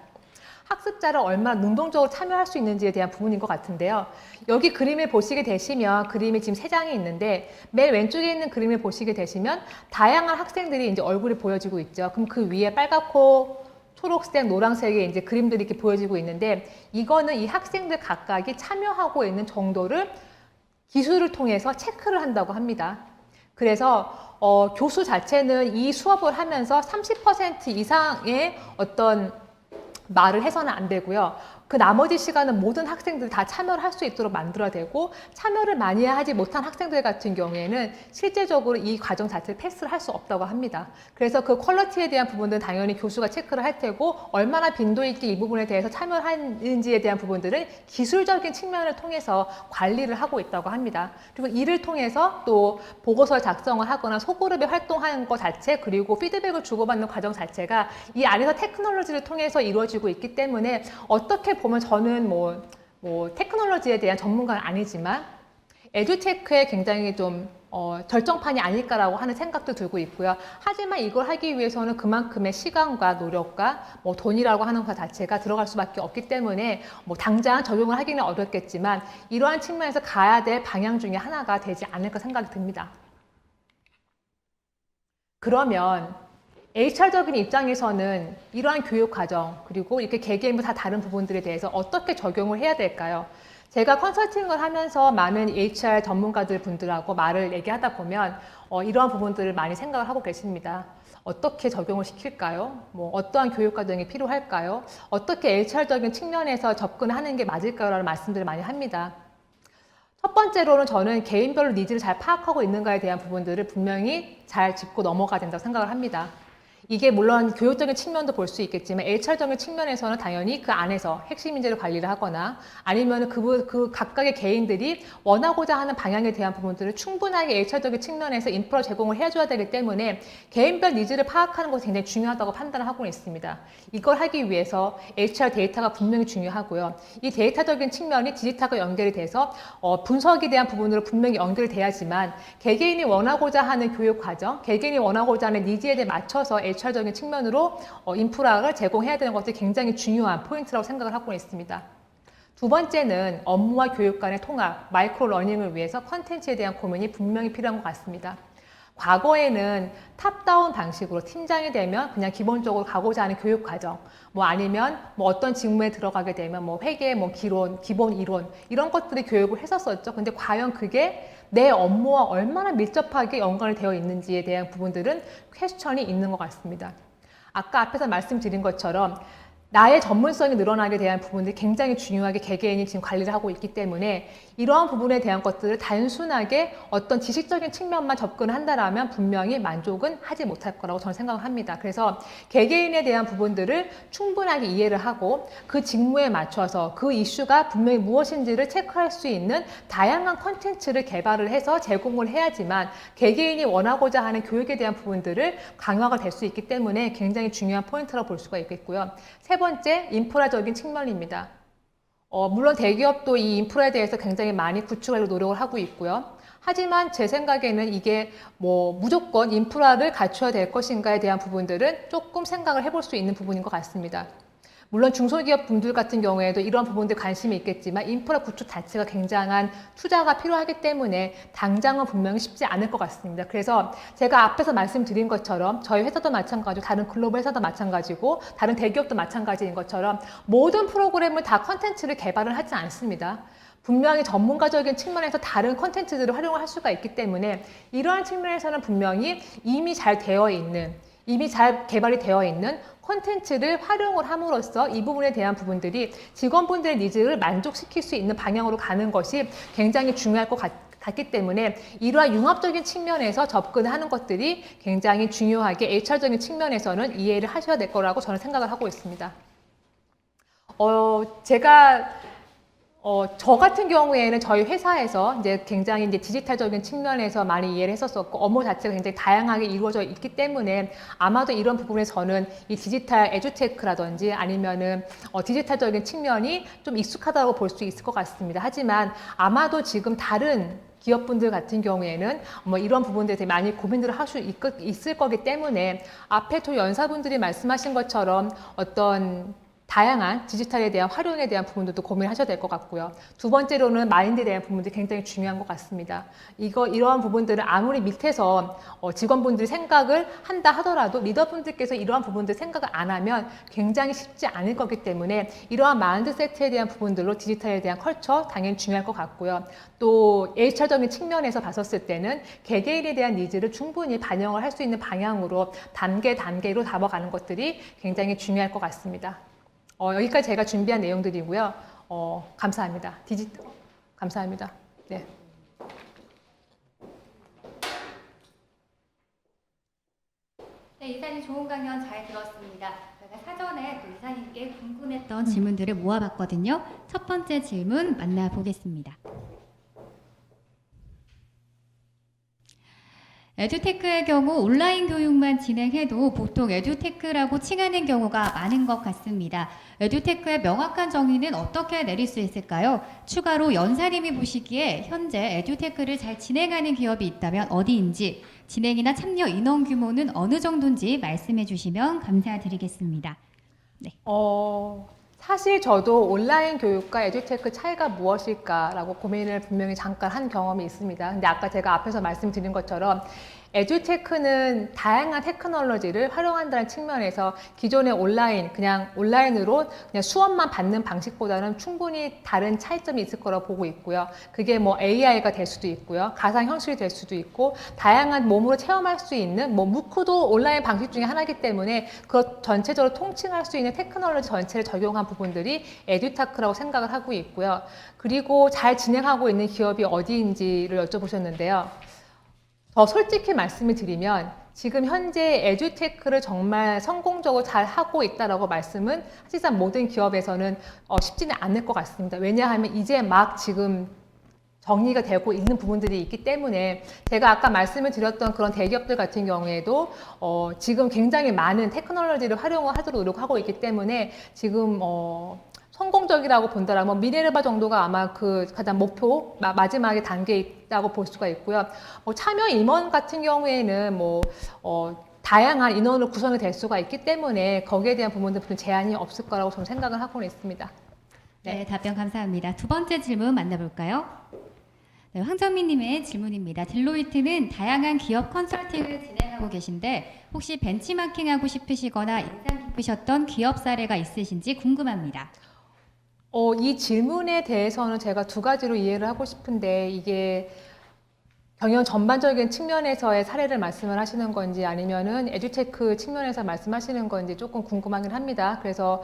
학습자를 얼마나 능동적으로 참여할 수 있는지에 대한 부분인 것 같은데요. 여기 그림을 보시게 되시면 그림이 지금 3장이 있는데 맨 왼쪽에 있는 그림을 보시게 되시면 다양한 학생들이 이제 얼굴이 보여지고 있죠. 그럼 그 위에 빨갛고 초록색, 노란색의 이제 그림들이 이렇게 보여지고 있는데 이거는 이 학생들 각각이 참여하고 있는 정도를 기술을 통해서 체크를 한다고 합니다. 그래서 교수 자체는 이 수업을 하면서 30% 이상의 어떤 말을 해서는 안 되고요. 그 나머지 시간은 모든 학생들이 다 참여를 할 수 있도록 만들어야 되고, 참여를 많이 하지 못한 학생들 같은 경우에는 실제적으로 이 과정 자체를 패스를 할 수 없다고 합니다. 그래서 그 퀄리티에 대한 부분들은 당연히 교수가 체크를 할 테고, 얼마나 빈도 있게 이 부분에 대해서 참여를 하는지에 대한 부분들은 기술적인 측면을 통해서 관리를 하고 있다고 합니다. 그리고 이를 통해서 또 보고서를 작성을 하거나 소그룹에 활동하는 것 자체, 그리고 피드백을 주고받는 과정 자체가 이 안에서 테크놀로지를 통해서 이루어지고 있기 때문에, 어떻게 보면 저는 뭐 테크놀로지에 대한 전문가는 아니지만 에듀테크에 굉장히 좀 절정판이 아닐까라고 하는 생각도 들고 있고요. 하지만 이걸 하기 위해서는 그만큼의 시간과 노력과 뭐 돈이라고 하는 것 자체가 들어갈 수밖에 없기 때문에 뭐 당장 적용을 하기는 어렵겠지만, 이러한 측면에서 가야 될 방향 중에 하나가 되지 않을까 생각이 듭니다. 그러면 HR적인 입장에서는 이러한 교육 과정, 그리고 이렇게 개개인부 다 다른 부분들에 대해서 어떻게 적용을 해야 될까요? 제가 컨설팅을 하면서 많은 HR 전문가들 분들하고 말을 얘기하다 보면 이러한 부분들을 많이 생각을 하고 계십니다. 어떻게 적용을 시킬까요? 뭐 어떠한 교육 과정이 필요할까요? 어떻게 HR적인 측면에서 접근하는 게 맞을까요? 라는 말씀들을 많이 합니다. 첫 번째로는 저는 개인별로 니즈를 잘 파악하고 있는가에 대한 부분들을 분명히 잘 짚고 넘어가야 된다고 생각을 합니다. 이게 물론 교육적인 측면도 볼 수 있겠지만 HR적인 측면에서는 당연히 그 안에서 핵심 인재를 관리를 하거나, 아니면 그 각각의 개인들이 원하고자 하는 방향에 대한 부분들을 충분하게 HR적인 측면에서 인프라 제공을 해줘야 되기 때문에 개인별 니즈를 파악하는 것이 굉장히 중요하다고 판단을 하고 있습니다. 이걸 하기 위해서 HR 데이터가 분명히 중요하고요. 이 데이터적인 측면이 디지털과 연결이 돼서 분석에 대한 부분으로 분명히 연결이 돼야지만, 개개인이 원하고자 하는 교육 과정, 개개인이 원하고자 하는 니즈에 대해 맞춰서 HR적인 측면으로 인프라를 제공해야 되는 것이 굉장히 중요한 포인트라고 생각을 하고 있습니다. 두 번째는 업무와 교육 간의 통합, 마이크로 러닝을 위해서 컨텐츠에 대한 고민이 분명히 필요한 것 같습니다. 과거에는 탑다운 방식으로 팀장이 되면 그냥 기본적으로 가고자 하는 교육 과정, 뭐 아니면 뭐 어떤 직무에 들어가게 되면 뭐 회계, 뭐 기론, 기본 이론, 이런 것들이 교육을 했었었죠. 근데 과연 그게 내 업무와 얼마나 밀접하게 연관이 되어 있는지에 대한 부분들은 퀘스천이 있는 것 같습니다. 아까 앞에서 말씀드린 것처럼 나의 전문성이 늘어나게 대한 부분들이 굉장히 중요하게 개개인이 지금 관리를 하고 있기 때문에, 이러한 부분에 대한 것들을 단순하게 어떤 지식적인 측면만 접근을 한다라면 분명히 만족은 하지 못할 거라고 저는 생각을 합니다. 그래서 개개인에 대한 부분들을 충분하게 이해를 하고 그 직무에 맞춰서 그 이슈가 분명히 무엇인지를 체크할 수 있는 다양한 콘텐츠를 개발을 해서 제공을 해야지만 개개인이 원하고자 하는 교육에 대한 부분들을 강화가 될 수 있기 때문에 굉장히 중요한 포인트라고 볼 수가 있겠고요. 세 번째, 인프라적인 측면입니다. 물론 대기업도 이 인프라에 대해서 굉장히 많이 구축하려고 노력을 하고 있고요. 하지만 제 생각에는 이게 뭐 무조건 인프라를 갖춰야 될 것인가에 대한 부분들은 조금 생각을 해볼 수 있는 부분인 것 같습니다. 물론 중소기업 분들 같은 경우에도 이런 부분들 관심이 있겠지만 인프라 구축 자체가 굉장한 투자가 필요하기 때문에 당장은 분명히 쉽지 않을 것 같습니다. 그래서 제가 앞에서 말씀드린 것처럼 저희 회사도 마찬가지고 다른 글로벌 회사도 마찬가지고 다른 대기업도 마찬가지인 것처럼 모든 프로그램을 다 컨텐츠를 개발을 하지 않습니다. 분명히 전문가적인 측면에서 다른 컨텐츠들을 활용을 할 수가 있기 때문에 이러한 측면에서는 분명히 이미 잘 개발이 되어 있는 콘텐츠를 활용을 함으로써 이 부분에 대한 부분들이 직원분들의 니즈를 만족시킬 수 있는 방향으로 가는 것이 굉장히 중요할 것 같기 때문에 이러한 융합적인 측면에서 접근을 하는 것들이 굉장히 중요하게 HR적인 측면에서는 이해를 하셔야 될 거라고 저는 생각을 하고 있습니다. 저 같은 경우에는 저희 회사에서 이제 굉장히 이제 디지털적인 측면에서 많이 이해를 했었었고, 업무 자체가 굉장히 다양하게 이루어져 있기 때문에 아마도 이런 부분에 저는 이 디지털 에듀테크라든지 아니면은 디지털적인 측면이 좀 익숙하다고 볼 수 있을 것 같습니다. 하지만 아마도 지금 다른 기업분들 같은 경우에는 뭐 이런 부분들에 대해 많이 고민들을 할 수 있을 거기 때문에 앞에 또 연사분들이 말씀하신 것처럼 어떤 다양한 디지털에 대한 활용에 대한 부분들도 고민하셔야 될 것 같고요. 두 번째로는 마인드에 대한 부분들이 굉장히 중요한 것 같습니다. 이러한 부분들을 아무리 밑에서 직원분들이 생각을 한다 하더라도 리더분들께서 이러한 부분들 생각을 안 하면 굉장히 쉽지 않을 거기 때문에 이러한 마인드 세트에 대한 부분들로 디지털에 대한 컬처 당연히 중요할 것 같고요. 또 HR적인 측면에서 봤었을 때는 개개인에 대한 니즈를 충분히 반영을 할 수 있는 방향으로 단계로 잡아가는 것들이 굉장히 중요할 것 같습니다. 여기까지 제가 준비한 내용들이고요. 감사합니다. 감사합니다. 네. 네, 이사님 좋은 강연 잘 들었습니다. 제가 사전에 또 이사님께 궁금했던 질문들을 모아봤거든요. 첫 번째 질문 만나보겠습니다. 에듀테크의 경우 온라인 교육만 진행해도 보통 에듀테크라고 칭하는 경우가 많은 것 같습니다. 에듀테크의 명확한 정의는 어떻게 내릴 수 있을까요? 추가로 연사님이 보시기에 현재 에듀테크를 잘 진행하는 기업이 있다면 어디인지, 진행이나 참여 인원 규모는 어느 정도인지 말씀해 주시면 감사드리겠습니다. 네. 사실 저도 온라인 교육과 에듀테크 차이가 무엇일까라고 고민을 분명히 잠깐 한 경험이 있습니다. 근데 아까 제가 앞에서 말씀드린 것처럼 에듀테크는 다양한 테크놀로지를 활용한다는 측면에서 기존의 그냥 온라인으로 그냥 수업만 받는 방식보다는 충분히 다른 차이점이 있을 거라고 보고 있고요. 그게 뭐 AI가 될 수도 있고요. 가상현실이 될 수도 있고, 다양한 몸으로 체험할 수 있는 무크도 온라인 방식 중에 하나이기 때문에 그 전체적으로 통칭할 수 있는 테크놀로지 전체를 적용한 부분들이 에듀테크라고 생각을 하고 있고요. 그리고 잘 진행하고 있는 기업이 어디인지를 여쭤보셨는데요. 더 솔직히 말씀을 드리면 지금 현재 에듀테크를 정말 성공적으로 잘 하고 있다라고 말씀은 사실상 모든 기업에서는 쉽지는 않을 것 같습니다. 왜냐하면 이제 막 지금 정리가 되고 있는 부분들이 있기 때문에 제가 아까 말씀을 드렸던 그런 대기업들 같은 경우에도 지금 굉장히 많은 테크놀로지를 활용을 하도록 노력하고 있기 때문에 지금 성공적이라고 본다라면 미네르바 정도가 아마 그 가장 목표 마지막에 단계에 있다고 볼 수가 있고요. 참여 임원 같은 경우에는 다양한 인원으로 구성이 될 수가 있기 때문에 거기에 대한 부분들은 제한이 없을 거라고 저는 생각을 하고는 있습니다. 네, 답변 감사합니다. 두 번째 질문 만나볼까요? 네, 황정민님의 질문입니다. 딜로이트는 다양한 기업 컨설팅을 진행하고 계신데 혹시 벤치마킹하고 싶으시거나 인상 깊으셨던 기업 사례가 있으신지 궁금합니다. 이 질문에 대해서는 제가 두 가지로 이해를 하고 싶은데 이게 경영 전반적인 측면에서의 사례를 말씀을 하시는 건지 아니면은 에듀테크 측면에서 말씀하시는 건지 조금 궁금하긴 합니다. 그래서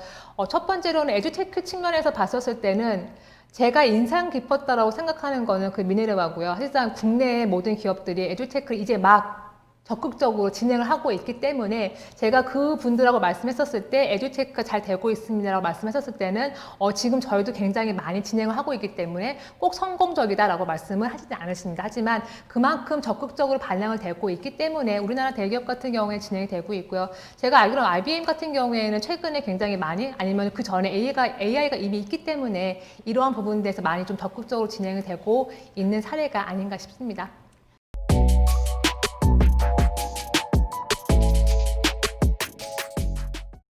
첫 번째로는 에듀테크 측면에서 봤었을 때는 제가 인상 깊었다라고 생각하는 거는 그 미네르바고요. 사실상 국내의 모든 기업들이 에듀테크를 이제 막 적극적으로 진행을 하고 있기 때문에 제가 그 분들하고 말씀했었을 때 에듀테크가 잘 되고 있습니다라고 말씀했었을 때는 지금 저희도 굉장히 많이 진행을 하고 있기 때문에 꼭 성공적이다라고 말씀을 하시지 않으십니다. 하지만 그만큼 적극적으로 반영을 되고 있기 때문에 우리나라 대기업 같은 경우에 진행이 되고 있고요. 제가 알기로는 IBM 같은 경우에는 최근에 굉장히 많이 아니면 그 전에 AI가 이미 있기 때문에 이러한 부분에 대해서 많이 좀 적극적으로 진행이 되고 있는 사례가 아닌가 싶습니다.